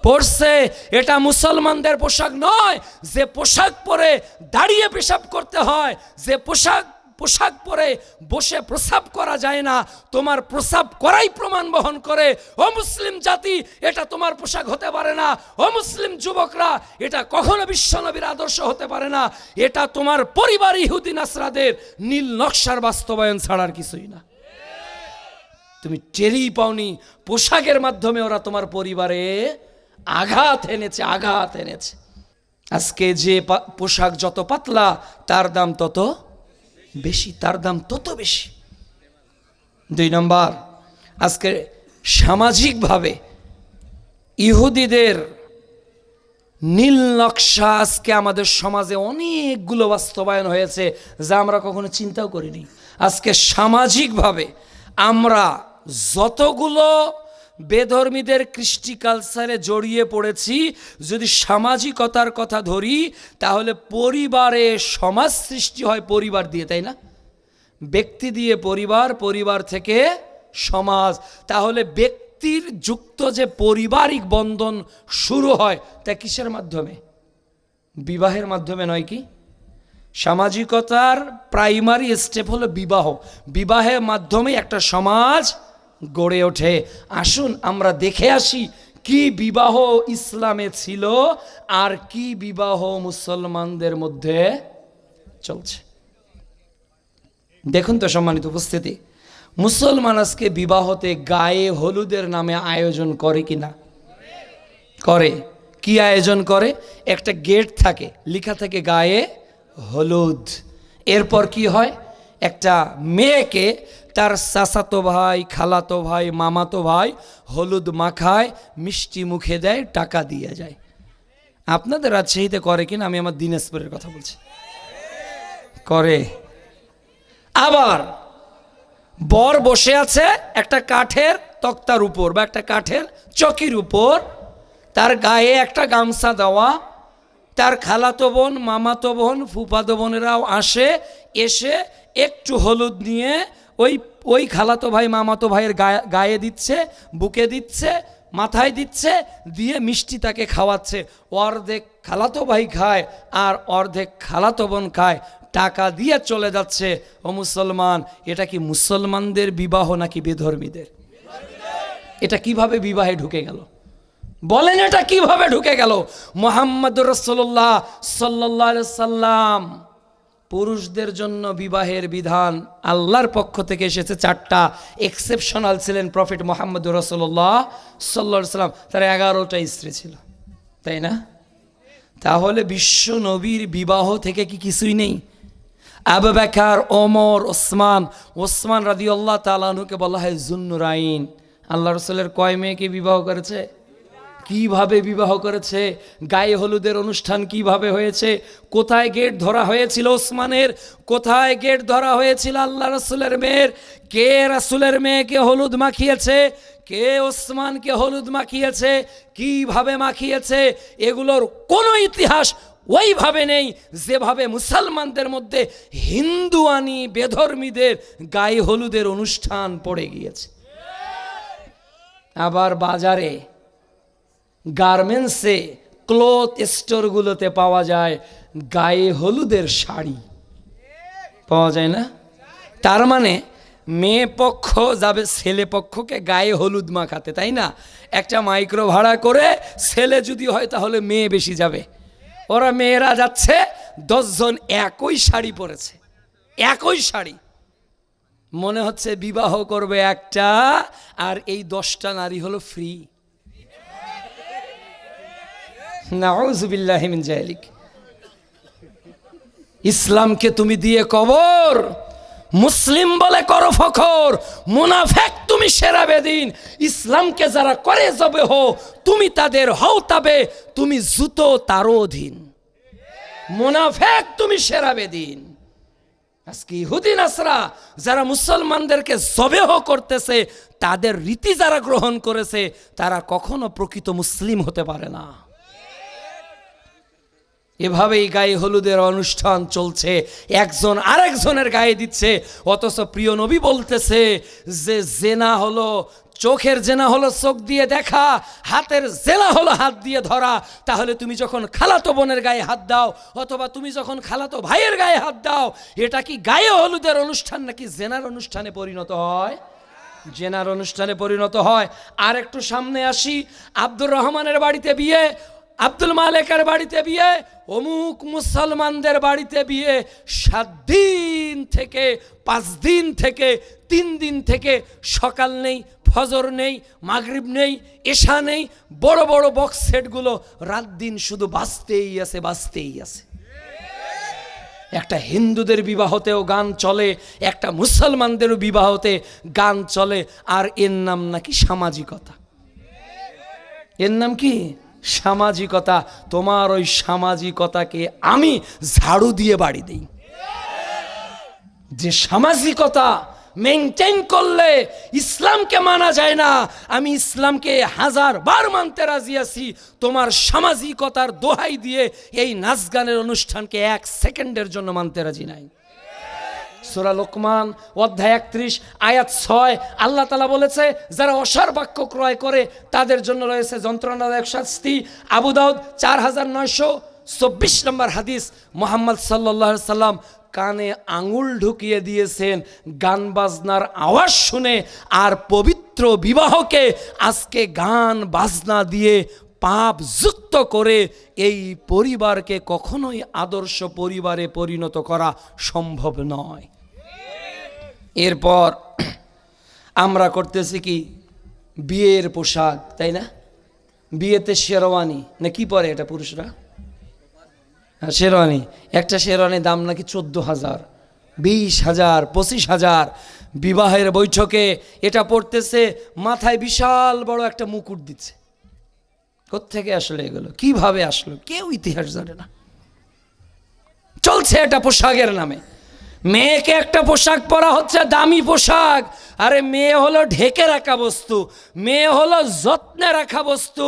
পরছে। এটা মুসলমানদের পোশাক নয়। যে পোশাক পরে দাঁড়িয়ে পেশাব করতে হয়, যে পোশাক পরে বসে প্রস্রাব করা যায় না, তোমার প্রস্রাব করাই প্রমাণ বহন করে। ও মুসলিম জাতি, এটা তোমার পোশাক হতে পারে না। ও মুসলিম যুবকরা, এটা কখনো বিশ্বনবীর আদর্শ হতে পারে না। এটা তোমার পরিবার ইহুদি নাসরাদের নীল নকশার বাস্তবায়ন ছাড়ার কিছুই না। তুমি টেরই পাওনি, পোশাকের মাধ্যমে ওরা তোমার পরিবারে আঘাত এনেছে। আজকে যে পোশাক যত পাতলা তার দাম তত বেশি, বেশি। 2 নম্বর, আজকে সামাজিকভাবে ইহুদিদের নীল নকশা আজকে আমাদের সমাজে অনেকগুলো বাস্তবায়ন হয়েছে, যা আমরা কখনো চিন্তাও করিনি। আজকে সামাজিকভাবে আমরা যতগুলো বেধর্মীদের কৃষ্টি কালচারে জড়িয়ে পড়েছি, যদি সামাজিকতার কথা ধরি তাহলে পরিবারে সমাজ সৃষ্টি হয় পরিবার দিয়ে, তাই না? ব্যক্তি দিয়ে পরিবার, পরিবার থেকে সমাজ। তাহলে ব্যক্তির যুক্ত যে পারিবারিক বন্ধন শুরু হয় তা কিসের মাধ্যমে? বিবাহের মাধ্যমে নয় কি? সামাজিকতার প্রাইমারি স্টেপ হলো বিবাহ। বিবাহের মাধ্যমে একটা সমাজ গড়ে ওঠে। আসুন আমরা দেখে আসি কি বিবাহ ইসলামে ছিল আর কি বিবাহ মুসলমানদের মধ্যে চলছে। দেখুন তো সম্মানিত উপস্থিতি, মুসলমান আজকে বিবাহতে গায়ে হলুদের নামে আয়োজন করে কি না? করে। কি আয়োজন করে? একটা গেট থাকে, লেখা থাকে গায়ে হলুদ। এরপর কি হয়? একটা মেয়েকে তার চাচাতো ভাই, খালাতো ভাই, মামাতো ভাই হলুদ মাখায়, মিষ্টি মুখে দেয়, টাকা দিয়ে যায়। আপনাদের রাজশাহীতে করে কিনা আমি আমার দিনাজপুরের কথা বলছি। করে। আবার বর বসে আছে একটা কাঠের তক্তার উপর বা একটা কাঠের চকির উপর, তার গায়ে একটা গামছা দেওয়া, তার খালাতো বোন, মামাতো বোন, ফুফাতো বোনেরাও আসে, এসে একটু হলুদ নিয়ে ওই খালাতো ভাই, মামাতো ভাইয়ের গায়ে দিচ্ছে, বুকে দিচ্ছে, মাথায় দিচ্ছে, দিয়ে মিষ্টি তাকে খাওয়াচ্ছে। অর্ধেক খালাতো ভাই খায় আর অর্ধেক খালাতো বোন খায়, টাকা দিয়ে চলে যাচ্ছে। ও মুসলমান, এটা কি মুসলমানদের বিবাহ নাকি বেধর্মীদের? এটা কিভাবে বিবাহে ঢুকে গেল? বলেন এটা কিভাবে ঢুকে গেল? মুহাম্মদুর রাসূলুল্লাহ সাল্লাল্লাহু আলাইহি সাল্লাম পুরুষদের জন্য বিবাহের বিধান আল্লাহর পক্ষ থেকে এসেছে চারটা। এক্সেপশনাল ছিলেন প্রফেট মুহাম্মদুর রাসূলুল্লাহ সাল্লাল্লাহু আলাইহি সাল্লাম। তার 11টা স্ত্রী ছিল, তাই না? তাহলে বিশ্ব নবীর বিবাহ থেকে কি কিছুই নেই? আবু বকর, ওমর, ওসমান রাদিয়াল্লাহু তাআলা আনহুকে বলা হয় যুন্নুরাইন। আল্লাহ রাসূলের কয় মেয়েকে বিবাহ করেছে? কিভাবে বিবাহ করেছে? গায়ে হলুদের অনুষ্ঠান কিভাবে হয়েছে? কোথায় গেট ধরা হয়েছিল ওসমানের? কোথায় গেট ধরা হয়েছিল আল্লাহ রাসূলের মেয়ের? কে রাসূলের মেয়েকে হলুদ মাখিয়েছে? কে ওসমানকে হলুদ মাখিয়েছে? কিভাবে মাখিয়েছে? এগুলোর কোনো ইতিহাস ওইভাবে নেই যেভাবে মুসলমানদের মধ্যে হিন্দুয়ানি বেধর্মীদের গায়ে হলুদের অনুষ্ঠান পড়ে গিয়েছে। আবার বাজারে, গার্মেন্টসে, ক্লথ স্টোরগুলোতে পাওয়া যায় গায়ে হলুদের শাড়ি, পাওয়া যায় না? তার মানে মেয়ে পক্ষ যাবে ছেলে পক্ষকে গায়ে হলুদ মাখাতে, তাই না? একটা মাইক্রো ভাড়া করে, ছেলে যদি হয় তাহলে মেয়ে বেশি যাবে। ওরা মেয়েরা যাচ্ছে, 10 জন একই শাড়ি পরেছে, একই শাড়ি। মনে হচ্ছে বিবাহ করবে একটা, আর এই 10টা নারী হলো ফ্রি। নাউযুবিল্লাহি মিন যালিক। ইসলামকে তুমি দিয়ে কবর, মুসলিম বলে করো ফখর, মুনাফেক তুমি সেরা বেদিন। ইসলামকে যারা করে যাবে হো, তুমি তাদের হও তবে, তুমি জুতো তারও অধীন। মুনাফেক তুমি সেরা বেদিন। আজকে ইহুদি নাসরা যারা মুসলমানদেরকে জবেহ করতেছে, তাদের রীতি যারা গ্রহণ করেছে, তারা কখনো প্রকৃত মুসলিম হতে পারে না। এভাবেই গায়ে হলুদের অনুষ্ঠান চলছে, একজন আরেকজনের গায়ে দিচ্ছে। অথচ প্রিয় নবী বলতেছে যে জেনা হলো, চোখের জেনা হলো চোখ দিয়ে দেখা, হাতের জেনা হলো হাত দিয়ে ধরা। তাহলে তুমি যখন খালাতো বোনের গায়ে হাত দাও, অথবা তুমি যখন খালাতো ভাইয়ের গায়ে হাত দাও, এটা কি গায়ে হলুদের অনুষ্ঠান নাকি জেনার অনুষ্ঠানে পরিণত হয়? জেনার অনুষ্ঠানে পরিণত হয়। আর একটু সামনে আসি, আব্দুর রহমানের বাড়িতে বিয়ে, আব্দুল মালেকের বাড়িতে বিয়ে, অমুক মুসলমানদের বাড়িতে বিয়ে। 7 দিন থেকে 5 দিন থেকে 3 দিন থেকে সকাল নেই, ফজর নেই, মাগরিব নেই, এশা নেই, বড় বড় বক্স সেটগুলো রাত দিন শুধু বাজতেই আছে, বাজতেই আছে। একটা হিন্দুদের বিবাহতেও গান চলে, একটা মুসলমানদেরও বিবাহতে গান চলে, আর এর নাম নাকি সামাজিকতা। এর নাম কি? সামাজিকতা। তোমার ওই সামাজিকতাকে আমি ঝাড়ু দিয়ে বাড়ি দেই। যে সামাজিকতা মেনটেন করলে ইসলামকে মানা যায় না, আমি ইসলামকে 1000 বার মানতে রাজি আছি। তোমার সামাজিকতার দোহাই দিয়ে এই নাচ গানের অনুষ্ঠানকে 1 সেকেন্ডের জন্য মানতে রাজি নাই। সূরা লোকমান অধ্যায় 31 আয়াত 6 আল্লাহ তাআলা বলেছে, যারা অসার বাক্য ক্রয় করে তাদের জন্য রয়েছে যন্ত্রণাদায়ক শাস্তি। আবু দাউদ 4924 নম্বর হাদিস। মুহাম্মদ সাল্লাল্লাহু আলাইহি সাল্লাম কানে আঙুল ঢুকিয়ে দিয়েছেন গান বাজনার আওয়াজ শুনে, আর পবিত্র বিবাহকে আজকে গান বাজনা দিয়ে পাপ যুক্ত করে এই পরিবারকে কখনোই আদর্শ পরিবারে পরিণত করা সম্ভব নয়। এরপর আমরা করতেছি কি, বিয়ের পোশাক, তাই না? বিয়েতে শেরওয়ানি না কি পরে এটা পুরুষরা? শেরওয়ানি, একটা শেরওয়ানির দাম নাকি 14,000, 20,000, 25,000। বিবাহের বৈঠকে এটা পড়তেছে, মাথায় বিশাল বড় একটা মুকুট দিচ্ছে। কোত্থেকে আসলে এগুলো, কিভাবে আসলো, কেউ ইতিহাস জানে না। চলছে এটা পোশাকের নামে। মেয়েকে একটা পোশাক পরা হচ্ছে, দামি পোশাক। আরে মেয়ে হলো ঢেকে রাখা বস্তু, মেয়ে হলো যত্নে রাখা বস্তু।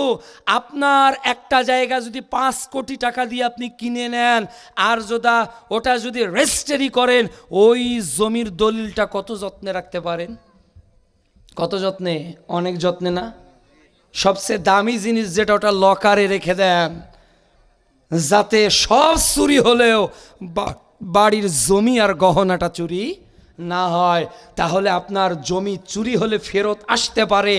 আপনার একটা জায়গা যদি 5 কোটি টাকা দিয়ে আপনি কিনে নেন, আর ওটা যদি রেজিস্ট্রি করেন, ওই জমির দলিলটা কত যত্নে রাখতে পারেন? কত যত্নে? অনেক যত্নে না? সবচেয়ে দামি জিনিস যেটা, ওটা লকারে রেখে দেন, যাতে সব চুরি হলেও বাড়ির জমি আর গহনাটা চুরি না হয়। তাহলে আপনার জমি চুরি হলে ফেরত আসতে পারে,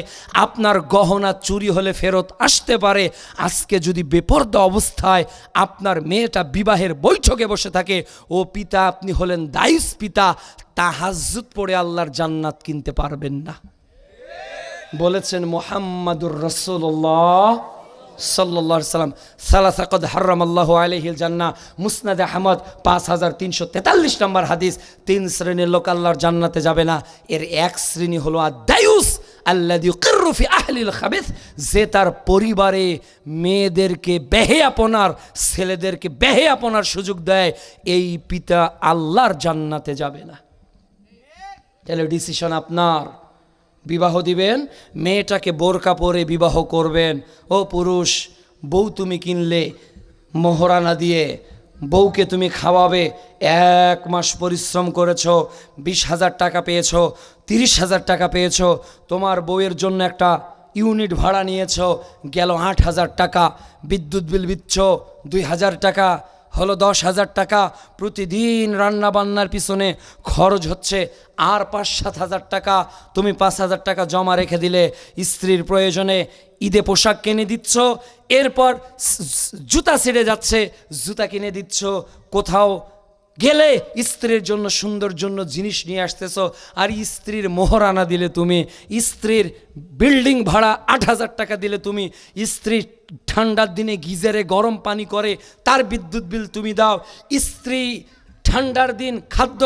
আপনার গহনা চুরি হলে ফেরত আসতে পারে। আজকে যদি বেপরদা অবস্থায় আপনার মেয়েটা বিবাহের বৈঠকে বসে থাকে, ও পিতা আপনি হলেন দায়ুস পিতা, তাহাজ্জুদ পড়ে আল্লাহর জান্নাত কিনতে পারবেন না। বলেছেন মুহাম্মাদুর রাসূলুল্লাহ সাল্লাল্লাহু আলাইহি সাল্লাম, সালাসা কদ হারামাল্লাহু আলাইহিল জান্নাহ। মুসনাদে আহমদ 5343 নম্বর হাদিস। 3 শ্রেণীর লোক আল্লাহর জান্নাতে যাবে না। এর এক শ্রেণী হলো আদ-দায়ুস আল্লাযী ইউকিররু ফি আহলিল খাবিস, যে তার পরিবারে মেয়েদেরকে বেহেয়াপনার, ছেলেদেরকে বেহেয়াপনার সুযোগ দেয়, এই পিতা আল্লাহর জান্নাতে যাবে না। তাহলে ডিসিশন আপনার। বিবাহ দিবেন, মেয়েটাকে বোরকা পরে বিবাহ করবেন। ও পুরুষ, বউ তুমি কিনলে মোহরানা দিয়ে, বউকে তুমি খাওয়াবে, 1 মাস পরিশ্রম করেছো, 20,000 টাকা পেয়েছো, 30,000 টাকা পেয়েছো। তোমার বউয়ের জন্য একটা ইউনিট ভাড়া নিয়েছো, গেল 8,000 টাকা। বিদ্যুৎ বিল দিচ্ছ 2,000 টাকা, হলো 10,000 টাকা। প্রতিদিন রান্না বান্নার পিছনে খরচ হচ্ছে আর 5-7 হাজার টাকা। তুমি 5,000 টাকা জমা রেখে দিলে, স্ত্রীর প্রয়োজনে ঈদে পোশাক কিনে দিচ্ছ। এরপর জুতা ছিঁড়ে যাচ্ছে, জুতা কিনে দিচ্ছ। কোথাও গেলে স্ত্রীর জন্য সুন্দর জন্য জিনিস নিয়ে আসতেছো, আর স্ত্রীর মোহরানা দিলে তুমি, স্ত্রীর বিল্ডিং ভাড়া 8,000 টাকা দিলে তুমি, স্ত্রী ঠান্ডার দিনে গিজারে গরম পানি করে তার বিদ্যুৎ বিল তুমি দাও, স্ত্রী ঠান্ডার দিন খাদ্য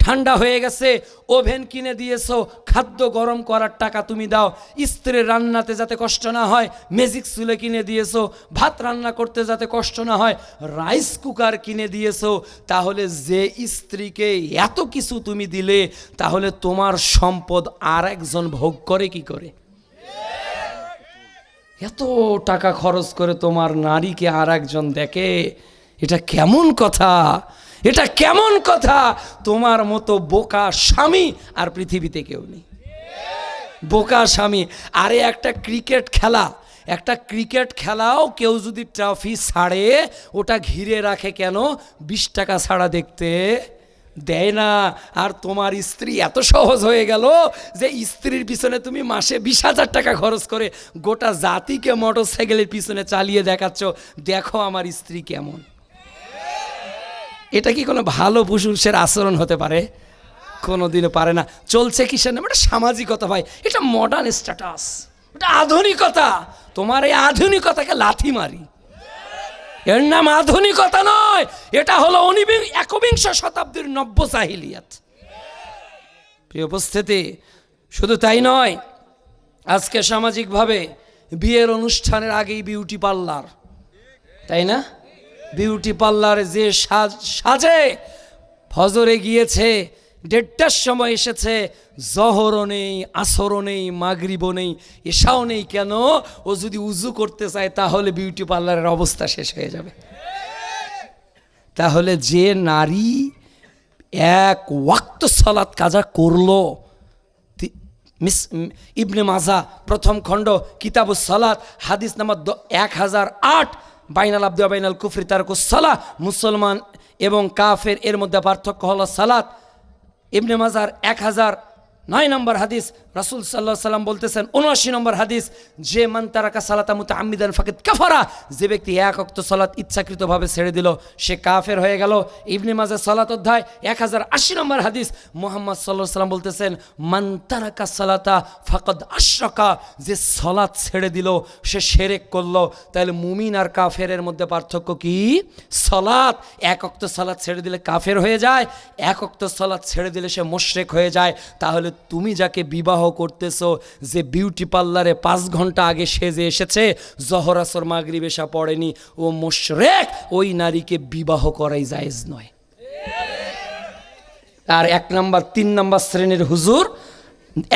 ঠান্ডা হয়ে গেছে, ওভেন কিনে দিয়েছো, খাদ্য গরম করার টাকা তুমি দাও। স্ত্রীর রান্নাতে যাতে কষ্ট না হয় ম্যাজিক চুলে কিনে দিয়েছো, ভাত রান্না করতে যাতে কষ্ট না হয় রাইস কুকার কিনে দিয়েছো। তাহলে যে স্ত্রীকে এত কিছু তুমি দিলে, তাহলে তোমার সম্পদ আর একজন ভোগ করে কি করে? এত টাকা খরচ করে তোমার নারীকে আর একজন দেখে, এটা কেমন কথা? এটা কেমন কথা? তোমার মতো বোকা স্বামী আর পৃথিবীতে কেউ নেই। বোকা স্বামী। আরে একটা ক্রিকেট খেলাও কেউ যদি ট্রফি ছাড়ে, ওটা ঘিরে রাখে কেন? 20 টাকা ছাড়া দেখতে দেয় না। আর তোমার স্ত্রী এত সহজ হয়ে গেল যে স্ত্রীর পিছনে তুমি মাসে 20,000 টাকা খরচ করে গোটা জাতিকে মোটর সাইকেলের পিছনে চালিয়ে দেখাচ্ছ, দেখো আমার স্ত্রী কেমন। এটা কি কোনো ভালো পুরুষের আচরণ হতে পারে? কোনোদিনও পারে না। চলছে কিসের নামে? এটা সামাজিকতা ভাই, এটা মডার্ন স্ট্যাটাস, এটা আধুনিকতা। তোমার এই আধুনিকতাকে লাথি মারি। এর নাম আধুনিকতা নয়, এটা হলো 21বিংশ শতাব্দীর নব্য জাহিলিয়াত। প্রিয় উপস্থিতি, শুধু তাই নয়, আজকে সামাজিকভাবে বিয়ের অনুষ্ঠানের আগেই বিউটি পার্লার, তাই না? বিউটি পার্লারে যে সাজে, ফজরে গিয়েছে, 1:30টার সময় এসেছে, জহরও নেই, আসরও নেই, মাগরিবও নেই, এশাও নেই। কেন? ও যদি উজু করতে চায় তাহলে বিউটি পার্লারের অবস্থা শেষ হয়ে যাবে। তাহলে যে নারী এক ওয়াক্ত সালাত কাজা করলো। ইবনে মাজা প্রথম খণ্ড কিতাবুস সালাত হাদিস নাম্বার 1008, বাইনাল আবদি ওয়া বাইনাল কুফরি তারকুস সালাহ, মুসলমান এবং কাফের এর মধ্যে পার্থক্য হলো সালাত। ইবনে মাজার 1009 নম্বর হাদিস, রাসূল সাল্লাল্লাহু আলাইহি সাল্লাম বলতেছেন 79 নম্বর হাদিস, যে মান তারাকা সালাতা মুতাআম্মিদান ফাকাদ কাফারা, যে ব্যক্তি এক ওয়াক্ত সালাত ইচ্ছাকৃতভাবে ছেড়ে দিল সে কাফের হয়ে গেল। ইবনে মাজাহ সালাত অধ্যায় 1080 নম্বর হাদিস, মুহাম্মদ সাল্লাল্লাহু আলাইহি সাল্লাম বলতেছেন মান তারাকা সালাতা ফাকাদ আশরাকা, যে সালাত ছেড়ে দিল সে শিরক করলো। তাহলে মুমিন আর কাফেরের মধ্যে পার্থক্য কি? সালাত। এক ওয়াক্ত সালাত ছেড়ে দিলে কাফের হয়ে যায়, এক ওয়াক্ত সালাত ছেড়ে দিলে সে মুশরিক হয়ে যায়। তাহলে তুমি যাকে বিবাহ করতেছো, যে বিউটি পার্লারে 5 ঘন্টা আগে সেজে এসেছে, জহর আসর মাগরিব এশা পড়েনি, ও মুশরিক, ওই নারীকে বিবাহ করাই জায়েজ নয়। আর 1 নম্বর 3 নম্বর শ্রেণীর হুজুর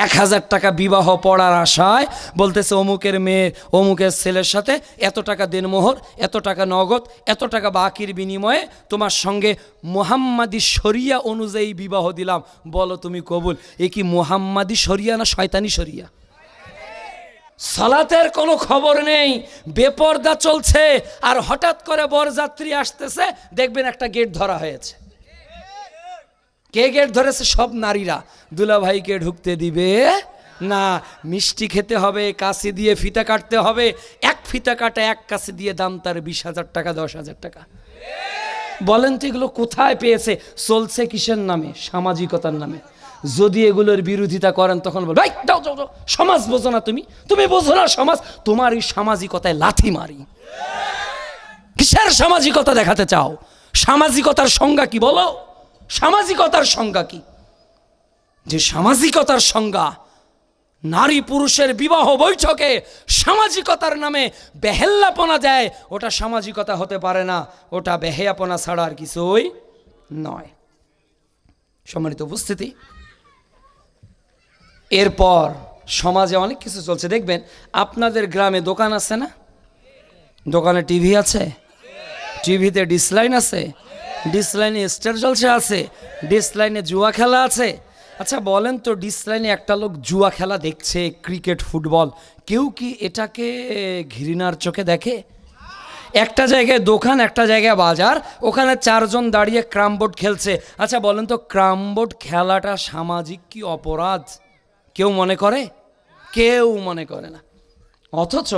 1000 টাকা বিবাহ পড়ার আশায় বলতেছে অমুকের মেয়ে অমুকের ছেলের সাথে এত টাকা দেনমোহর, এত টাকা নগদ, এত টাকা বাকির বিনিময়ে তোমার সঙ্গে মুহাম্মাদি শরিয়া অনুযায়ী বিবাহ দিলাম, বলো তুমি কবুল? এ কি মুহাম্মাদি শরিয়া না শয়তানি শরিয়া? সালাতের কোনো খবর নেই, বেপরদা চলছে, আর হঠাৎ করে বরযাত্রী আসতেছে, দেখবেন একটা গেট ধরা হয়েছে। কে গেট ধরেছে? সব নারীরা। দুলাভাইকে ঢুকতে দিবে না, মিষ্টি খেতে হবে, কাশি দিয়ে ফিতা কাটতে হবে, এক ফিতা কাটা এক কাশি দিয়ে দাম তার 20,000 টাকা 10,000 টাকা। বলেন তো এগুলো কোথায় পেয়েছে? চলছে কিসের নামে? সামাজিকতার নামে। যদি এগুলোর বিরোধিতা করেন তখন বল ভাই দাও দাও দাও, সমাজ বোঝো না তুমি, তুমি বোঝো না সমাজ, তোমার এই সামাজিকতায় লাথি মারি। কিসের সামাজিকতা দেখাতে চাও? সামাজিকতার সংজ্ঞা কি বলো? সামাজিকতার সংজ্ঞা কি? যে সামাজিকতার সংজ্ঞা, নারী পুরুষের বিবাহ বৈঠকে সামাজিকতার নামে বেহেল্লাপনা দেয়, ওটা সামাজিকতা হতে পারে না, ওটা বেহেয়াপনা ছাড়া আর কিছুই নয়। সম্মানিত উপস্থিতি, এরপর সমাজে অনেক কিছু চলছে। দেখবেন আপনাদের গ্রামে দোকান আছে না? দোকানে টিভি আছে, টিভিতে ডিসলাইন আছে, ডিসলাইনে স্টার জলসা আছে, ডিসলাইনে জুয়া খেলা আছে। আচ্ছা বলেন তো, ডিসলাইনে একটা লোক জুয়া খেলা দেখছে, ক্রিকেট ফুটবল, কেউ কি এটাকে ঘৃণার চোখে দেখে? একটা জায়গায় দোকান, একটা জায়গায় বাজার, ওখানে 4 জন দাঁড়িয়ে ক্রাম বোর্ড খেলছে। আচ্ছা বলেন তো, ক্রাম বোর্ড খেলাটা সামাজিক কি অপরাধ? কেউ মনে করে? কেউ মনে করে না। অথচ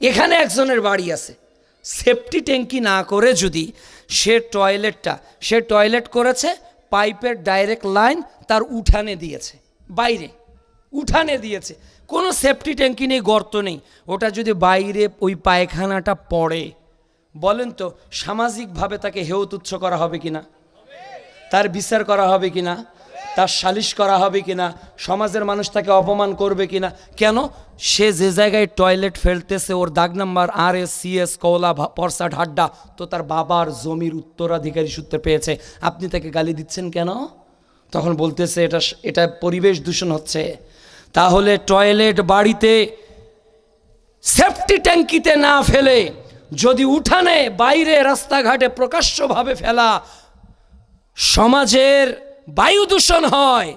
এখানে একজনের বাড়ি আছে, সেফটি ট্যাঙ্কি না করে যদি সে টয়লেট করেছে, পাইপের ডাইরেক্ট লাইন তার উঠানে দিয়েছে, বাইরে উঠানে দিয়েছে, কোনো সেফটি ট্যাঙ্কি নেই, গর্ত নেই, ওটা যদি বাইরে ওই পায়খানাটা পড়ে, বলেন তো সামাজিকভাবে তাকে হেয় তুচ্ছ করা হবে কিনা? তার বিচার করা হবে কিনা? তার সালিশ করা হবে কিনা? সমাজের মানুষ তাকে অপমান করবে কিনা? কেন? সে যে জায়গায় টয়লেট ফেলতেছে ওর দাগ নাম্বার RSCS কৌলা পরসাট হাড্ডা, তো তার বাবার জমির উত্তরাধিকারী সূত্রে পেয়েছে, আপনি তাকে গালি দিচ্ছেন কেন? তখন বলতেছে এটা পরিবেশ দূষণ হচ্ছে। তাহলে টয়লেট বাড়িতে সেফটি ট্যাঙ্কিতে না ফেলে যদি উঠানে, বাইরে, রাস্তাঘাটে প্রকাশ্যভাবে ফেলা, সমাজের বায়ু দূষণ হয়,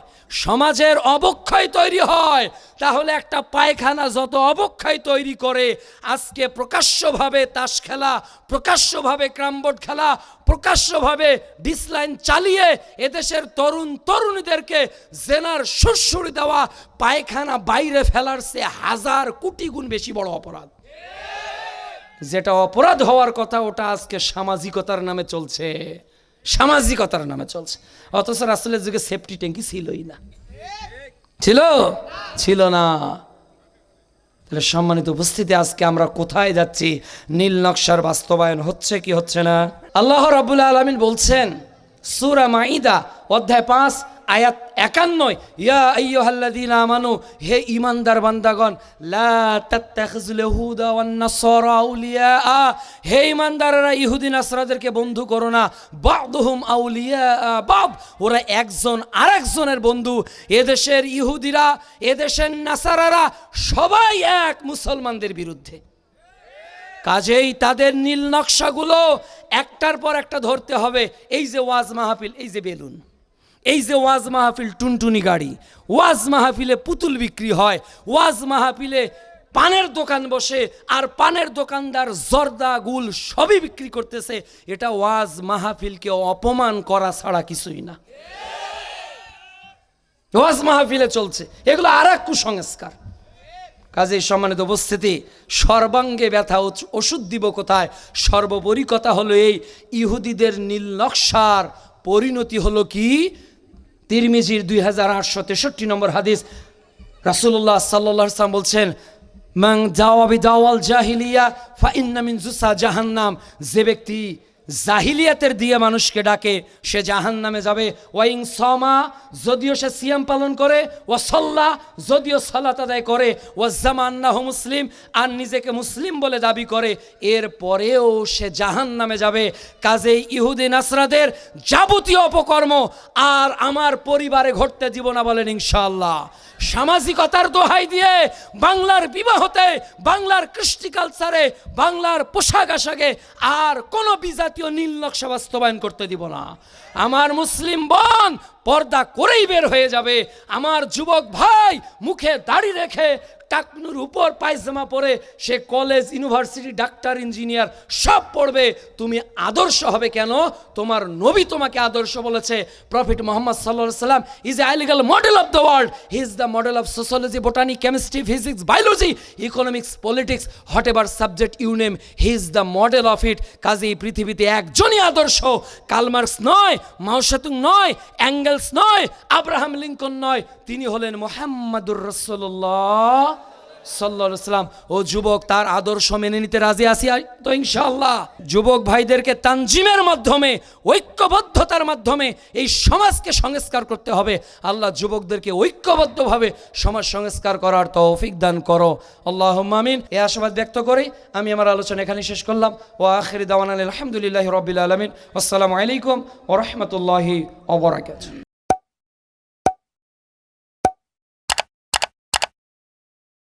সমাজের অবক্ষয় তৈরি হয়, তাহলে একটা পায়খানা যত অবক্ষয় তৈরি করে, আজকে প্রকাশ্যভাবে তাস খেলা, প্রকাশ্যভাবে ক্রামবোর্ড খেলা, প্রকাশ্যভাবে ডিসলাইন চালিয়ে এদেশের তরুণ তরুণীদেরকে জেনার সুরসুরি দেওয়া, পায়খানা বাইরে ফেলার চেয়ে 1000 কোটি গুণ বেশি বড় অপরাধ। যেটা অপরাধ হওয়ার কথা ওটা আজকে সামাজিকতার নামে চলছে, সামাজিকতার নামে চলছে। অথচ রাসূলের যুগে সেফটি ট্যাঙ্কি ছিলই না, ছিল না। তাহলে সম্মানিত উপস্থিতি, আজকে আমরা কোথায় যাচ্ছি? নীল নকশার বাস্তবায়ন হচ্ছে কি হচ্ছে না? আল্লাহ রাব্বুল আলামিন বলছেন সূরা মাইদা অধ্যায় 5 আয়াত 51, ইয়া আইয়ুহাল্লাযীনা আমানু, হে ঈমানদার বান্দাগণ, লা তাত্তাখিযুল ইয়াহুদা ওয়ান নাসারা আউলিয়া, হে ঈমানদাররা ইহুদি নাসরাদেরকে বন্ধু করো না, বা'দুহুম আউলিয়া বা'দ, ওরা একজন আরেকজনের বন্ধু। এদেশের ইহুদিরা, এদেশের নাসারারা সবাই এক মুসলমানদের বিরুদ্ধে। কাজেই তাদের নীল নকশাগুলো একটার পর একটা ধরতে হবে। এই যে ওয়াজ মাহফিল, এই যে বেলুন, এই যে ওয়াজ মাহফিল টুনটুনি গাড়ি, ওয়াজ মাহফিলে পুতুল বিক্রি হয়, ওয়াজ মাহফিলে পানের দোকান বসে, আর পানের দোকানদার জর্দা গুল সবই বিক্রি করতেছে, এটা ওয়াজ মাহফিলকে অপমান করা ছাড়া কিছুই না। ওয়াজ মাহফিলে চলছে, এগুলো আর এক কুসংস্কার। কাজে সম্মানিত উপস্থিতি, সর্বাঙ্গে ব্যথা ওষুধ দিব কোথায়? সর্বোপরি কথা হলো এই, ইহুদিদের নীল নকশার পরিণতি হলো কি? তিরমিজির 2863 নম্বর হাদিস, রাসূলুল্লাহ সাল্লাল্লাহু আলাইহি ওয়াসাল্লাম বলছেন, মান দাওয়া বিদাওয়াল জাহিলিয়া ফা ইন্না মিন জুসা জাহান্নাম, যে ব্যক্তি জাহিলিয়াতের দিয়ে মানুষকে ডাকে সে জাহান্নামে যাবে। ওয়াইং সমা, যদিও সে সিয়াম পালন করে, ওয়া সাল্লা, যদিও সালাত আদায় করে, ওয়া জামান্নাহু মুসলিম, আর নিজেকে মুসলিম বলে দাবি করে, এর পরেও সে জাহান্নামে যাবে। কাজেই ইহুদি নাসরাদের যাবতীয় অপকর্ম আর আমার পরিবারে ঘটতে দিব না, বলেন ইনশাআল্লাহ। সামাজিকতার দোহাই দিয়ে বাংলার বিবাহতে, বাংলার কৃষ্টি কালচারে, বাংলার পোশাক আশাকে আর কোনো বিজাতীয় নীল নকশা বাস্তবায়ন করতে দিব না। আমার মুসলিম বোন পর্দা করেই বের হয়ে যাবে। আমার যুবক ভাই মুখে দাড়ি রেখে টাকনুর উপর পায়জামা পরে সে কলেজ, ইউনিভার্সিটি, ডাক্তার, ইঞ্জিনিয়ার সব পড়বে। তুমি আদর্শ হবে কেন? তোমার নবী তোমাকে আদর্শ বলেছে। প্রফেট মুহাম্মদ সাল্লাল্লাহু আলাইহি ওয়াসাল্লাম is a ideal model of the world. He is the model of sociology, botany, chemistry, physics, biology, economics, politics, whatever subject you name, he is the model of it. কাজেই পৃথিবীতে একজনই আদর্শ, Karl Marx নয়, মাও Zedong নয়, angles নয়, Abraham Lincoln নয়, তিনি হলেন মুহাম্মাদুর রাসূলুল্লাহ সাল্লাল্লাহু আলাইহি ওয়াসাল্লাম। ও যুবক, তার আদর্শ মেনে নিতে রাজি আছি তো ইনশাআল্লাহ? যুবক ভাইদেরকে তানজিমের মাধ্যমে, ঐক্যবদ্ধতার মাধ্যমে এই সমাজকে সংস্কার করতে হবে। আল্লাহ যুবকদেরকে ঐক্যবদ্ধভাবে সমাজ সংস্কার করার তৌফিক দান করো, আল্লাহুম্মা আমিন। এই আশাবাদ ব্যক্ত করে আমি আমার আলোচনা এখানে শেষ করলাম। ওয়া আখিরি দাওয়ানা আলহামদুলিল্লাহি রাব্বিল আলামিন। আসসালামু আলাইকুম ওয়া রাহমাতুল্লাহি ওয়া বারাকাতুহু।